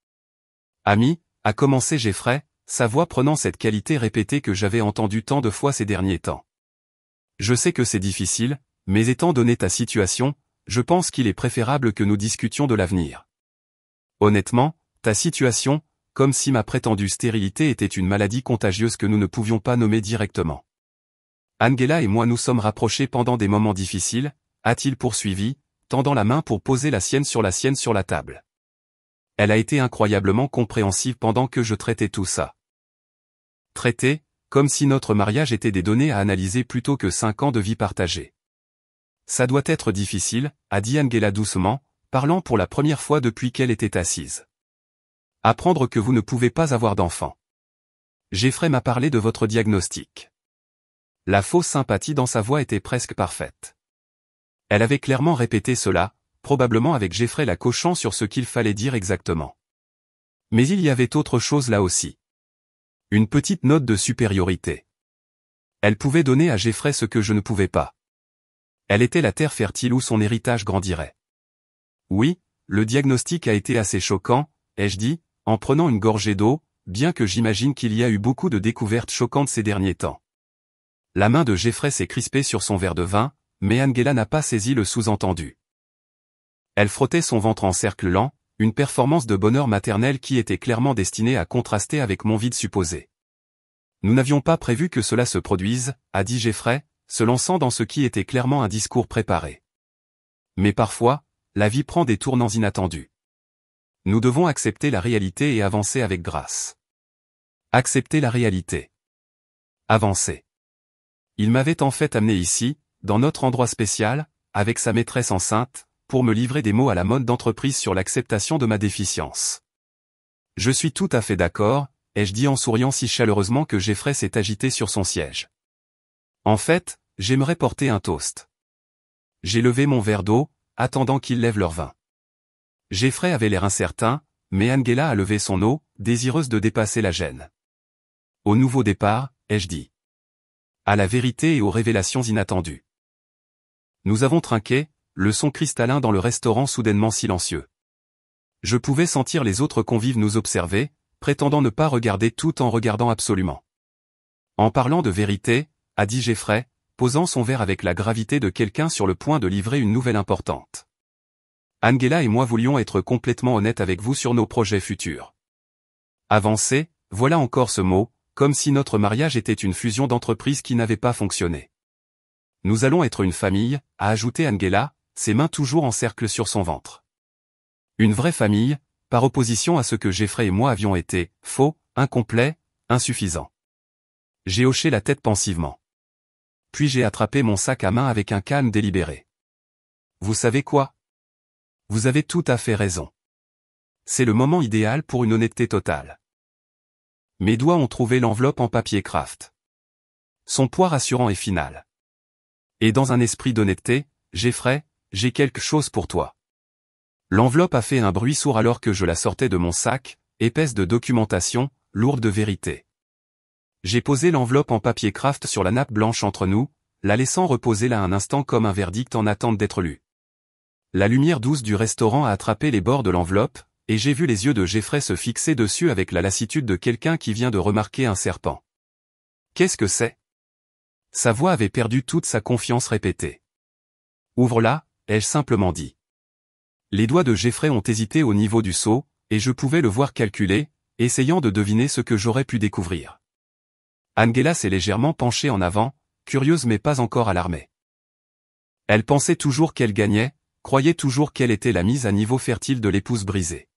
Ami, a commencé Jeffrey, sa voix prenant cette qualité répétée que j'avais entendue tant de fois ces derniers temps. Je sais que c'est difficile, mais étant donné ta situation, je pense qu'il est préférable que nous discutions de l'avenir. Honnêtement, ta situation, comme si ma prétendue stérilité était une maladie contagieuse que nous ne pouvions pas nommer directement. Angela et moi nous sommes rapprochés pendant des moments difficiles, a-t-il poursuivi, tendant la main pour poser la sienne sur la table. Elle a été incroyablement compréhensive pendant que je traitais tout ça. Traité, comme si notre mariage était des données à analyser plutôt que 5 ans de vie partagée. Ça doit être difficile, a dit Angela doucement, parlant pour la première fois depuis qu'elle était assise. Apprendre que vous ne pouvez pas avoir d'enfant. Jeffrey m'a parlé de votre diagnostic. La fausse sympathie dans sa voix était presque parfaite. Elle avait clairement répété cela, probablement avec Jeffrey la coachant sur ce qu'il fallait dire exactement. Mais il y avait autre chose là aussi. Une petite note de supériorité. Elle pouvait donner à Jeffrey ce que je ne pouvais pas. Elle était la terre fertile où son héritage grandirait. Oui, le diagnostic a été assez choquant, ai-je dit, en prenant une gorgée d'eau, bien que j'imagine qu'il y a eu beaucoup de découvertes choquantes ces derniers temps. La main de Jeffrey s'est crispée sur son verre de vin, mais Angela n'a pas saisi le sous-entendu. Elle frottait son ventre en cercle lent, une performance de bonheur maternel qui était clairement destinée à contraster avec mon vide supposé. Nous n'avions pas prévu que cela se produise, a dit Jeffrey, se lançant dans ce qui était clairement un discours préparé. Mais parfois, la vie prend des tournants inattendus. Nous devons accepter la réalité et avancer avec grâce. Accepter la réalité. Avancer. Il m'avait en fait amené ici, dans notre endroit spécial, avec sa maîtresse enceinte, pour me livrer des mots à la mode d'entreprise sur l'acceptation de ma déficience. Je suis tout à fait d'accord, ai-je dit en souriant si chaleureusement que Jeffrey s'est agité sur son siège. En fait, j'aimerais porter un toast. J'ai levé mon verre d'eau, attendant qu'ils lèvent leur vin. Jeffrey avait l'air incertain, mais Angela a levé son eau, désireuse de dépasser la gêne. Au nouveau départ, ai-je dit. À la vérité et aux révélations inattendues. Nous avons trinqué, le son cristallin dans le restaurant soudainement silencieux. Je pouvais sentir les autres convives nous observer, prétendant ne pas regarder tout en regardant absolument. En parlant de vérité, a dit Jeffrey, posant son verre avec la gravité de quelqu'un sur le point de livrer une nouvelle importante. Angela et moi voulions être complètement honnêtes avec vous sur nos projets futurs. Avancer, voilà encore ce mot, comme si notre mariage était une fusion d'entreprises qui n'avait pas fonctionné. Nous allons être une famille, a ajouté Angela, ses mains toujours en cercle sur son ventre. Une vraie famille, par opposition à ce que Jeffrey et moi avions été, faux, incomplet, insuffisant. J'ai hoché la tête pensivement. Puis j'ai attrapé mon sac à main avec un calme délibéré. Vous savez quoi? Vous avez tout à fait raison. C'est le moment idéal pour une honnêteté totale. Mes doigts ont trouvé l'enveloppe en papier craft. Son poids rassurant et final. Et dans un esprit d'honnêteté, Jeffrey, j'ai quelque chose pour toi. L'enveloppe a fait un bruit sourd alors que je la sortais de mon sac, épaisse de documentation, lourde de vérité. J'ai posé l'enveloppe en papier craft sur la nappe blanche entre nous, la laissant reposer là un instant comme un verdict en attente d'être lu. La lumière douce du restaurant a attrapé les bords de l'enveloppe, et j'ai vu les yeux de Jeffrey se fixer dessus avec la lassitude de quelqu'un qui vient de remarquer un serpent. Qu'est-ce que c'est? Sa voix avait perdu toute sa confiance répétée. Ouvre-la, ai-je simplement dit. Les doigts de Jeffrey ont hésité au niveau du seau, et je pouvais le voir calculer, essayant de deviner ce que j'aurais pu découvrir. Angela s'est légèrement penchée en avant, curieuse mais pas encore alarmée. Elle pensait toujours qu'elle gagnait, croyait toujours qu'elle était la mise à niveau fertile de l'épouse brisée.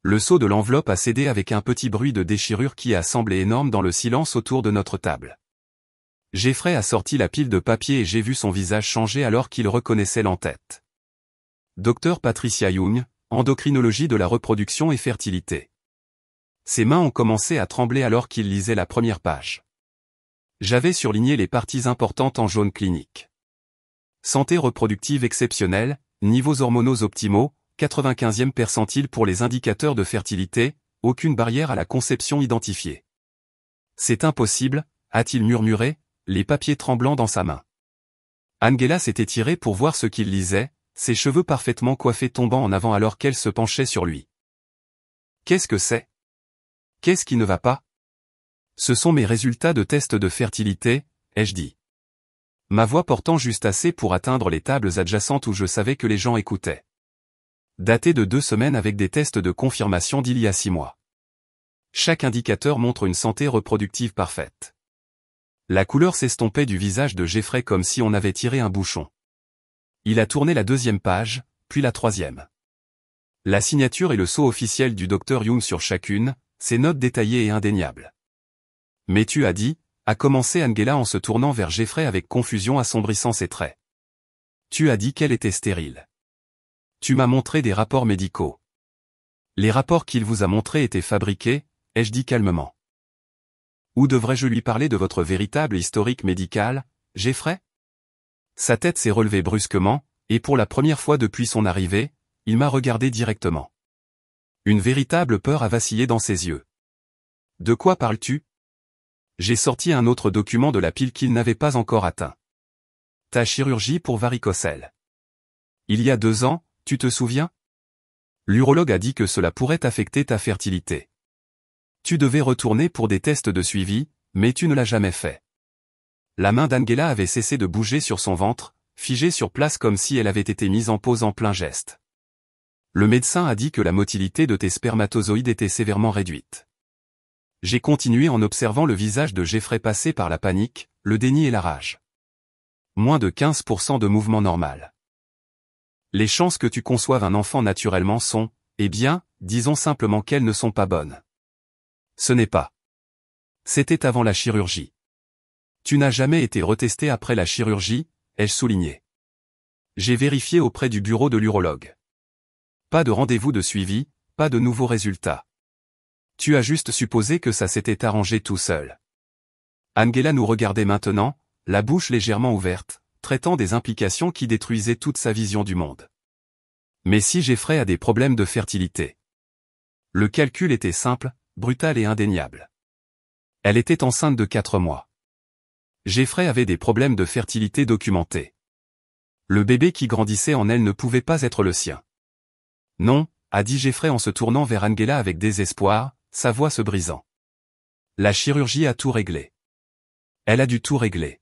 Le seau de l'enveloppe a cédé avec un petit bruit de déchirure qui a semblé énorme dans le silence autour de notre table. Jeffrey a sorti la pile de papier et j'ai vu son visage changer alors qu'il reconnaissait l'entête. Dr Patricia Young, endocrinologie de la reproduction et fertilité. Ses mains ont commencé à trembler alors qu'il lisait la première page. J'avais surligné les parties importantes en jaune clinique. Santé reproductive exceptionnelle, niveaux hormonaux optimaux, 95e percentile pour les indicateurs de fertilité, aucune barrière à la conception identifiée. C'est impossible, a-t-il murmuré, les papiers tremblants dans sa main. Angela s'est étirée pour voir ce qu'il lisait, ses cheveux parfaitement coiffés tombant en avant alors qu'elle se penchait sur lui. Qu'est-ce que c'est? Qu'est-ce qui ne va pas? Ce sont mes résultats de test de fertilité, ai-je dit. Ma voix portant juste assez pour atteindre les tables adjacentes où je savais que les gens écoutaient. Daté de 2 semaines avec des tests de confirmation d'il y a 6 mois. Chaque indicateur montre une santé reproductive parfaite. La couleur s'estompait du visage de Jeffrey comme si on avait tiré un bouchon. Il a tourné la 2e page, puis la 3e. La signature et le sceau officiel du Dr Young sur chacune, ses notes détaillées et indéniables. Mais tu as dit, a commencé Angela en se tournant vers Jeffrey avec confusion assombrissant ses traits. Tu as dit qu'elle était stérile. Tu m'as montré des rapports médicaux. Les rapports qu'il vous a montrés étaient fabriqués, ai-je dit calmement. Ou devrais-je lui parler de votre véritable historique médical, Jeffrey? Sa tête s'est relevée brusquement, et pour la première fois depuis son arrivée, il m'a regardé directement. Une véritable peur a vacillé dans ses yeux. De quoi parles-tu? J'ai sorti un autre document de la pile qu'il n'avait pas encore atteint. Ta chirurgie pour varicocèle. Il y a 2 ans, tu te souviens? L'urologue a dit que cela pourrait affecter ta fertilité. Tu devais retourner pour des tests de suivi, mais tu ne l'as jamais fait. La main d'Angela avait cessé de bouger sur son ventre, figée sur place comme si elle avait été mise en pause en plein geste. Le médecin a dit que la motilité de tes spermatozoïdes était sévèrement réduite. J'ai continué en observant le visage de Jeffrey passer par la panique, le déni et la rage. Moins de 15% de mouvement normal. Les chances que tu conçoives un enfant naturellement sont, eh bien, disons simplement qu'elles ne sont pas bonnes. Ce n'est pas. C'était avant la chirurgie. Tu n'as jamais été retesté après la chirurgie, ai-je souligné. J'ai vérifié auprès du bureau de l'urologue. Pas de rendez-vous de suivi, pas de nouveaux résultats. Tu as juste supposé que ça s'était arrangé tout seul. Angela nous regardait maintenant, la bouche légèrement ouverte, traitant des implications qui détruisaient toute sa vision du monde. Mais si Jeffrey a des problèmes de fertilité? Le calcul était simple, brutal et indéniable. Elle était enceinte de 4 mois. Jeffrey avait des problèmes de fertilité documentés. Le bébé qui grandissait en elle ne pouvait pas être le sien. Non, a dit Jeffrey en se tournant vers Angela avec désespoir, sa voix se brisant. La chirurgie a tout réglé. Elle a dû tout régler.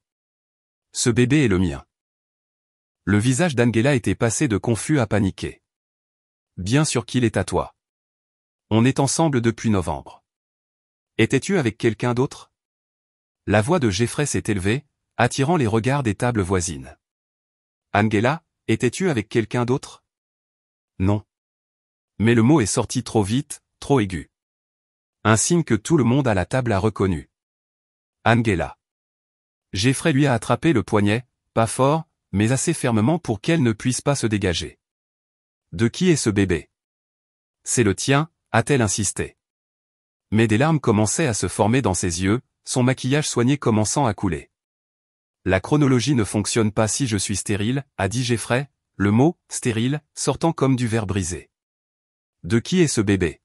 Ce bébé est le mien. Le visage d'Angela était passé de confus à paniqué. Bien sûr qu'il est à toi. On est ensemble depuis novembre. Étais-tu avec quelqu'un d'autre? La voix de Jeffrey s'est élevée, attirant les regards des tables voisines. Angela, étais-tu avec quelqu'un d'autre? Non. Mais le mot est sorti trop vite, trop aigu. Un signe que tout le monde à la table a reconnu. Angela. Jeffrey lui a attrapé le poignet, pas fort, mais assez fermement pour qu'elle ne puisse pas se dégager. De qui est ce bébé? C'est le tien, a-t-elle insisté. Mais des larmes commençaient à se former dans ses yeux, son maquillage soigné commençant à couler. La chronologie ne fonctionne pas si je suis stérile, a dit Jeffrey, le mot « stérile » sortant comme du verre brisé. De qui est ce bébé?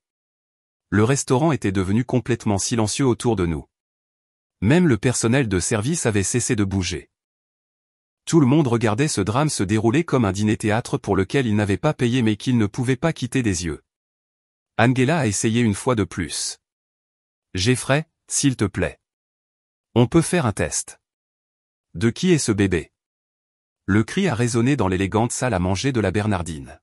Le restaurant était devenu complètement silencieux autour de nous. Même le personnel de service avait cessé de bouger. Tout le monde regardait ce drame se dérouler comme un dîner-théâtre pour lequel il n'avait pas payé mais qu'il ne pouvait pas quitter des yeux. Angela a essayé une fois de plus. Jeffrey, s'il te plaît. On peut faire un test. De qui est ce bébé? Le cri a résonné dans l'élégante salle à manger de la Bernardine.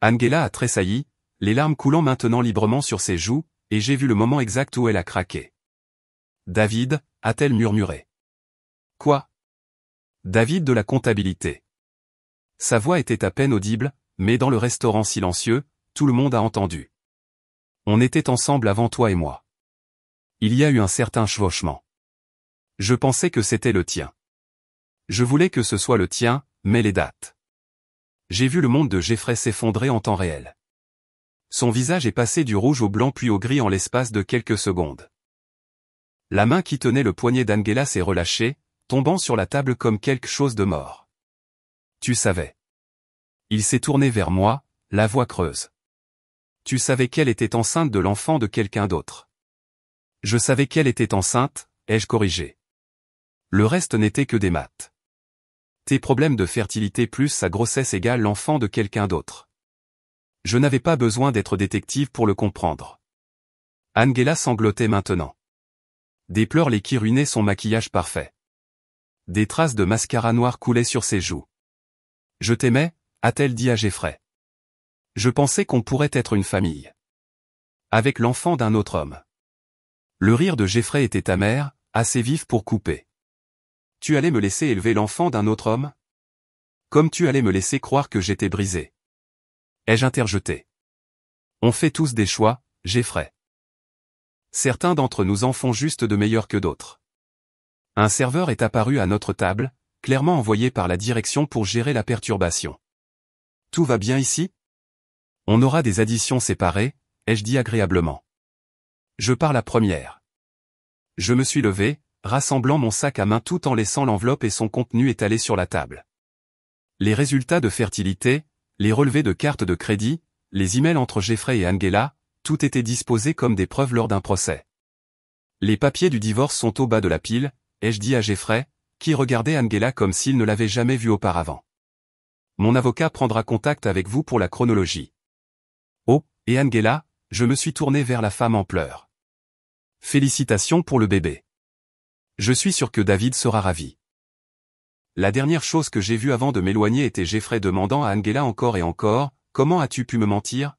Angela a tressailli, les larmes coulant maintenant librement sur ses joues, et j'ai vu le moment exact où elle a craqué. David, a-t-elle murmuré. Quoi? David de la comptabilité. Sa voix était à peine audible, mais dans le restaurant silencieux, tout le monde a entendu. On était ensemble avant toi et moi. Il y a eu un certain chevauchement. Je pensais que c'était le tien. Je voulais que ce soit le tien, mais les dates. J'ai vu le monde de Jeffrey s'effondrer en temps réel. Son visage est passé du rouge au blanc puis au gris en l'espace de quelques secondes. La main qui tenait le poignet d'Angela s'est relâchée, tombant sur la table comme quelque chose de mort. Tu savais. Il s'est tourné vers moi, la voix creuse. Tu savais qu'elle était enceinte de l'enfant de quelqu'un d'autre. Je savais qu'elle était enceinte, ai-je corrigé. Le reste n'était que des maths. Tes problèmes de fertilité plus sa grossesse égale l'enfant de quelqu'un d'autre. Je n'avais pas besoin d'être détective pour le comprendre. Angela sanglotait maintenant. Des pleurs qui ruinaient son maquillage parfait. Des traces de mascara noir coulaient sur ses joues. Je t'aimais, a-t-elle dit à Jeffrey. Je pensais qu'on pourrait être une famille. Avec l'enfant d'un autre homme. Le rire de Jeffrey était amer, assez vif pour couper. Tu allais me laisser élever l'enfant d'un autre homme? Comme tu allais me laisser croire que j'étais brisé. Ai-je interjeté. On fait tous des choix, Jeffrey. Certains d'entre nous en font juste de meilleurs que d'autres. Un serveur est apparu à notre table, clairement envoyé par la direction pour gérer la perturbation. Tout va bien ici? On aura des additions séparées, ai-je dit agréablement. Je pars la première. Je me suis levé, rassemblant mon sac à main tout en laissant l'enveloppe et son contenu étalé sur la table. Les résultats de fertilité, les relevés de cartes de crédit, les emails entre Jeffrey et Angela, tout était disposé comme des preuves lors d'un procès. Les papiers du divorce sont au bas de la pile, ai-je dit à Jeffrey, qui regardait Angela comme s'il ne l'avait jamais vue auparavant. Mon avocat prendra contact avec vous pour la chronologie. Oh, et Angela, je me suis tourné vers la femme en pleurs. Félicitations pour le bébé. Je suis sûr que David sera ravi. La dernière chose que j'ai vue avant de m'éloigner était Jeffrey demandant à Angela encore et encore, comment as-tu pu me mentir?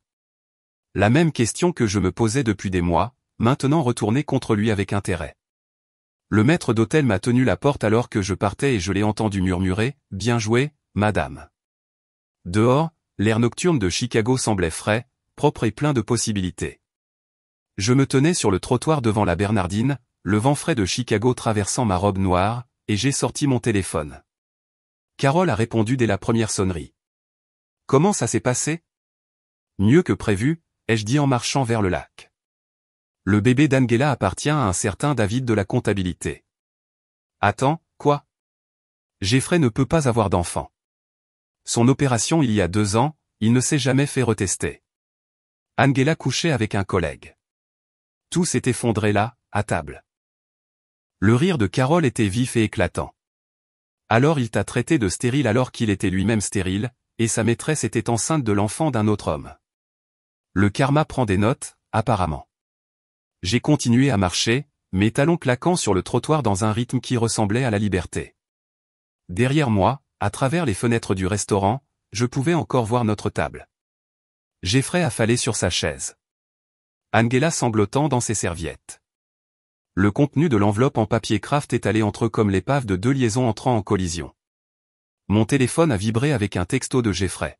La même question que je me posais depuis des mois, maintenant retournée contre lui avec intérêt. Le maître d'hôtel m'a tenu la porte alors que je partais et je l'ai entendu murmurer, bien joué, madame. Dehors, l'air nocturne de Chicago semblait frais, propre et plein de possibilités. Je me tenais sur le trottoir devant la Bernardine, le vent frais de Chicago traversant ma robe noire, et j'ai sorti mon téléphone. Carole a répondu dès la première sonnerie. Comment ça s'est passé? Mieux que prévu, ai-je dit en marchant vers le lac. Le bébé d'Angela appartient à un certain David de la comptabilité. Attends, quoi? Jeffrey ne peut pas avoir d'enfant. Son opération il y a 2 ans, il ne s'est jamais fait retester. Angela couchait avec un collègue. Tout s'est effondré là, à table. Le rire de Carole était vif et éclatant. Alors il t'a traité de stérile alors qu'il était lui-même stérile, et sa maîtresse était enceinte de l'enfant d'un autre homme. Le karma prend des notes, apparemment. J'ai continué à marcher, mes talons claquant sur le trottoir dans un rythme qui ressemblait à la liberté. Derrière moi, à travers les fenêtres du restaurant, je pouvais encore voir notre table. Jeffrey affalé sur sa chaise. Angela sanglotant dans ses serviettes. Le contenu de l'enveloppe en papier craft étalé entre eux comme l'épave de deux liaisons entrant en collision. Mon téléphone a vibré avec un texto de Jeffrey.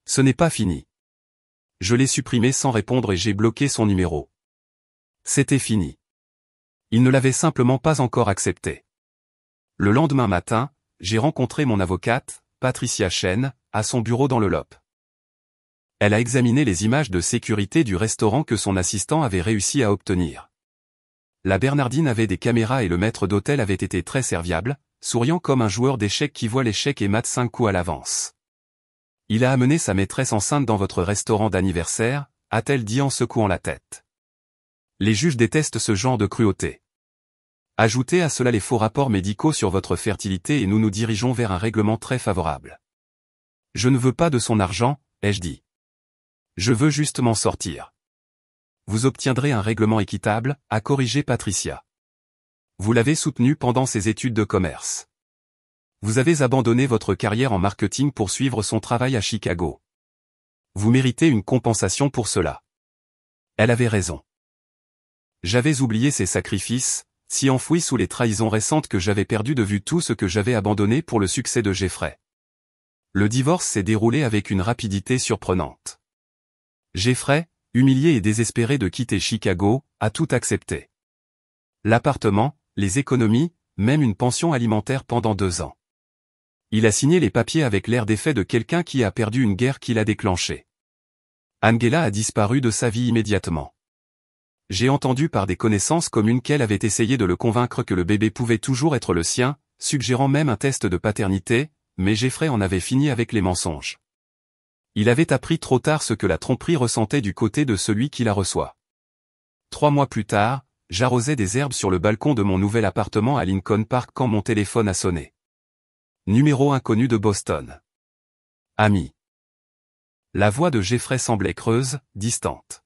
Ce n'est pas fini. Je l'ai supprimé sans répondre et j'ai bloqué son numéro. C'était fini. Il ne l'avait simplement pas encore accepté. Le lendemain matin, j'ai rencontré mon avocate, Patricia Chen, à son bureau dans le LOP. Elle a examiné les images de sécurité du restaurant que son assistant avait réussi à obtenir. La Bernardine avait des caméras et le maître d'hôtel avait été très serviable, souriant comme un joueur d'échecs qui voit l'échec et mate 5 coups à l'avance. Il a amené sa maîtresse enceinte dans votre restaurant d'anniversaire, a-t-elle dit en secouant la tête. Les juges détestent ce genre de cruauté. Ajoutez à cela les faux rapports médicaux sur votre fertilité et nous nous dirigeons vers un règlement très favorable. Je ne veux pas de son argent, ai-je dit. Je veux juste m'en sortir. Vous obtiendrez un règlement équitable, a corrigé Patricia. Vous l'avez soutenu pendant ses études de commerce. Vous avez abandonné votre carrière en marketing pour suivre son travail à Chicago. Vous méritez une compensation pour cela. Elle avait raison. J'avais oublié ses sacrifices, si enfoui sous les trahisons récentes que j'avais perdu de vue tout ce que j'avais abandonné pour le succès de Jeffrey. Le divorce s'est déroulé avec une rapidité surprenante. Jeffrey, humilié et désespéré de quitter Chicago, a tout accepté. L'appartement, les économies, même une pension alimentaire pendant 2 ans. Il a signé les papiers avec l'air défait de quelqu'un qui a perdu une guerre qu'il a déclenchée. Angela a disparu de sa vie immédiatement. J'ai entendu par des connaissances communes qu'elle avait essayé de le convaincre que le bébé pouvait toujours être le sien, suggérant même un test de paternité, mais Jeffrey en avait fini avec les mensonges. Il avait appris trop tard ce que la tromperie ressentait du côté de celui qui la reçoit. 3 mois plus tard, j'arrosais des herbes sur le balcon de mon nouvel appartement à Lincoln Park quand mon téléphone a sonné. Numéro inconnu de Boston. Ami. La voix de Jeffrey semblait creuse, distante.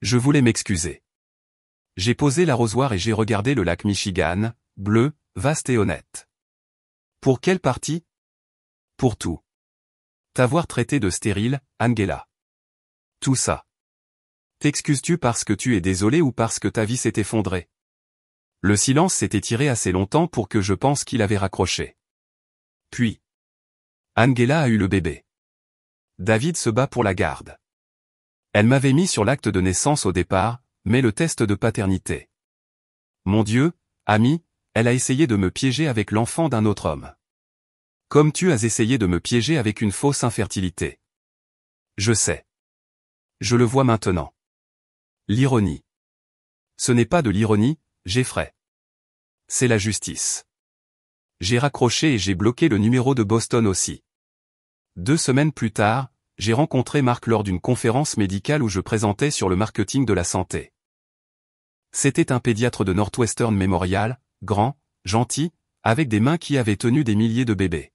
Je voulais m'excuser. J'ai posé l'arrosoir et j'ai regardé le lac Michigan, bleu, vaste et honnête. Pour quelle partie? Pour tout. T'avoir traité de stérile, Angela. Tout ça. T'excuses-tu parce que tu es désolé ou parce que ta vie s'est effondrée? Le silence s'est étiré assez longtemps pour que je pense qu'il avait raccroché. Puis. Angela a eu le bébé. David se bat pour la garde. Elle m'avait mis sur l'acte de naissance au départ, mais le test de paternité. Mon Dieu, ami, elle a essayé de me piéger avec l'enfant d'un autre homme. Comme tu as essayé de me piéger avec une fausse infertilité. Je sais. Je le vois maintenant. L'ironie. Ce n'est pas de l'ironie, Jeffrey. C'est la justice. J'ai raccroché et j'ai bloqué le numéro de Boston aussi. 2 semaines plus tard, j'ai rencontré Mark lors d'une conférence médicale où je présentais sur le marketing de la santé. C'était un pédiatre de Northwestern Memorial, grand, gentil, avec des mains qui avaient tenu des milliers de bébés.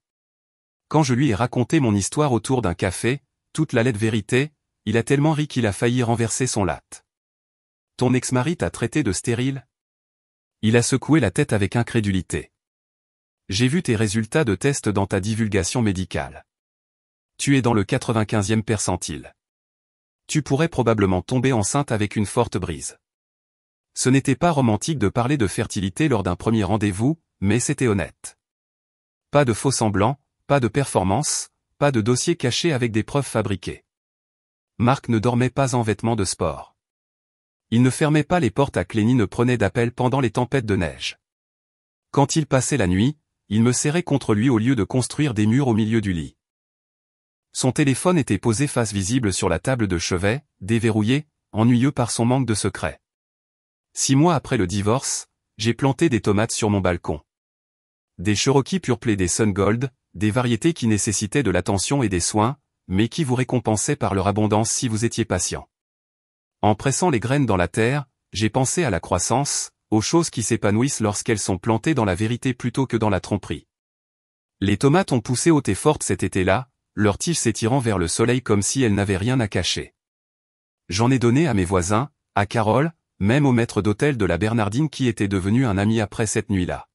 Quand je lui ai raconté mon histoire autour d'un café, toute la laide vérité, il a tellement ri qu'il a failli renverser son latte. Ton ex-mari t'a traité de stérile? Il a secoué la tête avec incrédulité. J'ai vu tes résultats de test dans ta divulgation médicale. Tu es dans le 95e percentile. Tu pourrais probablement tomber enceinte avec une forte brise. Ce n'était pas romantique de parler de fertilité lors d'un premier rendez-vous, mais c'était honnête. Pas de faux semblants, pas de performance, pas de dossier caché avec des preuves fabriquées. Marc ne dormait pas en vêtements de sport. Il ne fermait pas les portes à clé ni ne prenait d'appel pendant les tempêtes de neige. Quand il passait la nuit, il me serrait contre lui au lieu de construire des murs au milieu du lit. Son téléphone était posé face visible sur la table de chevet, déverrouillé, ennuyeux par son manque de secret. 6 mois après le divorce, j'ai planté des tomates sur mon balcon. Des Cherokee Purple et des Sun Gold, des variétés qui nécessitaient de l'attention et des soins, mais qui vous récompensaient par leur abondance si vous étiez patient. En pressant les graines dans la terre, j'ai pensé à la croissance, aux choses qui s'épanouissent lorsqu'elles sont plantées dans la vérité plutôt que dans la tromperie. Les tomates ont poussé hautes et fortes cet été-là, leurs tiges s'étirant vers le soleil comme si elles n'avaient rien à cacher. J'en ai donné à mes voisins, à Carole, même au maître d'hôtel de la Bernardine qui était devenu un ami après cette nuit-là.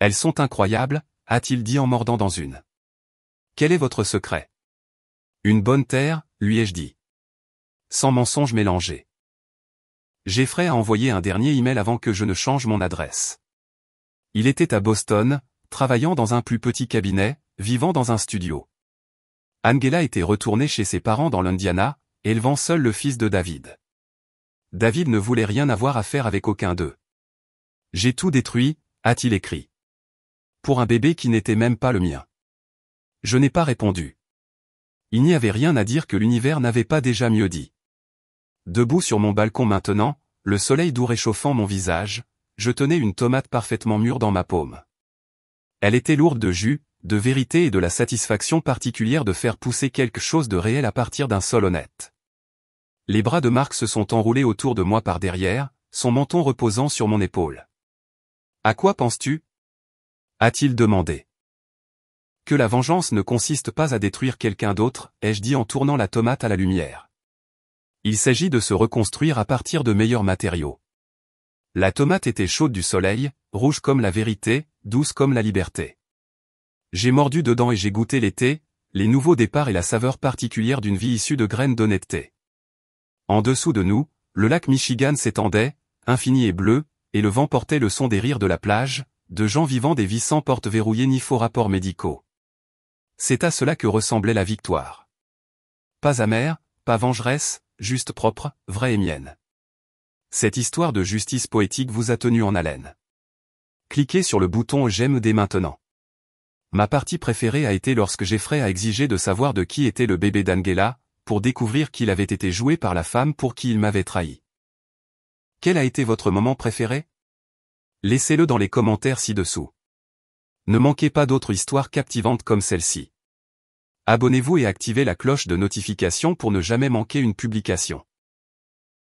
Elles sont incroyables, a-t-il dit en mordant dans une. Quel est votre secret? Une bonne terre, lui ai-je dit. Sans mensonge mélangé. Jeffrey a envoyé un dernier email avant que je ne change mon adresse. Il était à Boston, travaillant dans un plus petit cabinet, vivant dans un studio. Angela était retournée chez ses parents dans l'Indiana, élevant seul le fils de David. David ne voulait rien avoir à faire avec aucun d'eux. J'ai tout détruit, a-t-il écrit. Pour un bébé qui n'était même pas le mien. Je n'ai pas répondu. Il n'y avait rien à dire que l'univers n'avait pas déjà mieux dit. Debout sur mon balcon maintenant, le soleil doux réchauffant mon visage, je tenais une tomate parfaitement mûre dans ma paume. Elle était lourde de jus, de vérité et de la satisfaction particulière de faire pousser quelque chose de réel à partir d'un sol honnête. Les bras de Marc se sont enroulés autour de moi par derrière, son menton reposant sur mon épaule. « À quoi penses-tu » a-t-il demandé. « Que la vengeance ne consiste pas à détruire quelqu'un d'autre, ai-je dit en tournant la tomate à la lumière. Il s'agit de se reconstruire à partir de meilleurs matériaux. » La tomate était chaude du soleil, rouge comme la vérité, douce comme la liberté. J'ai mordu dedans et j'ai goûté l'été, les nouveaux départs et la saveur particulière d'une vie issue de graines d'honnêteté. En dessous de nous, le lac Michigan s'étendait, infini et bleu, et le vent portait le son des rires de la plage, de gens vivant des vies sans porte verrouillée ni faux rapports médicaux. C'est à cela que ressemblait la victoire. Pas amère, pas vengeresse, juste propre, vraie et mienne. Cette histoire de justice poétique vous a tenu en haleine. Cliquez sur le bouton j'aime dès maintenant. Ma partie préférée a été lorsque Jeffrey a exigé de savoir de qui était le bébé d'Angela, pour découvrir qu'il avait été joué par la femme pour qui il m'avait trahi. Quel a été votre moment préféré? Laissez-le dans les commentaires ci-dessous. Ne manquez pas d'autres histoires captivantes comme celle-ci. Abonnez-vous et activez la cloche de notification pour ne jamais manquer une publication.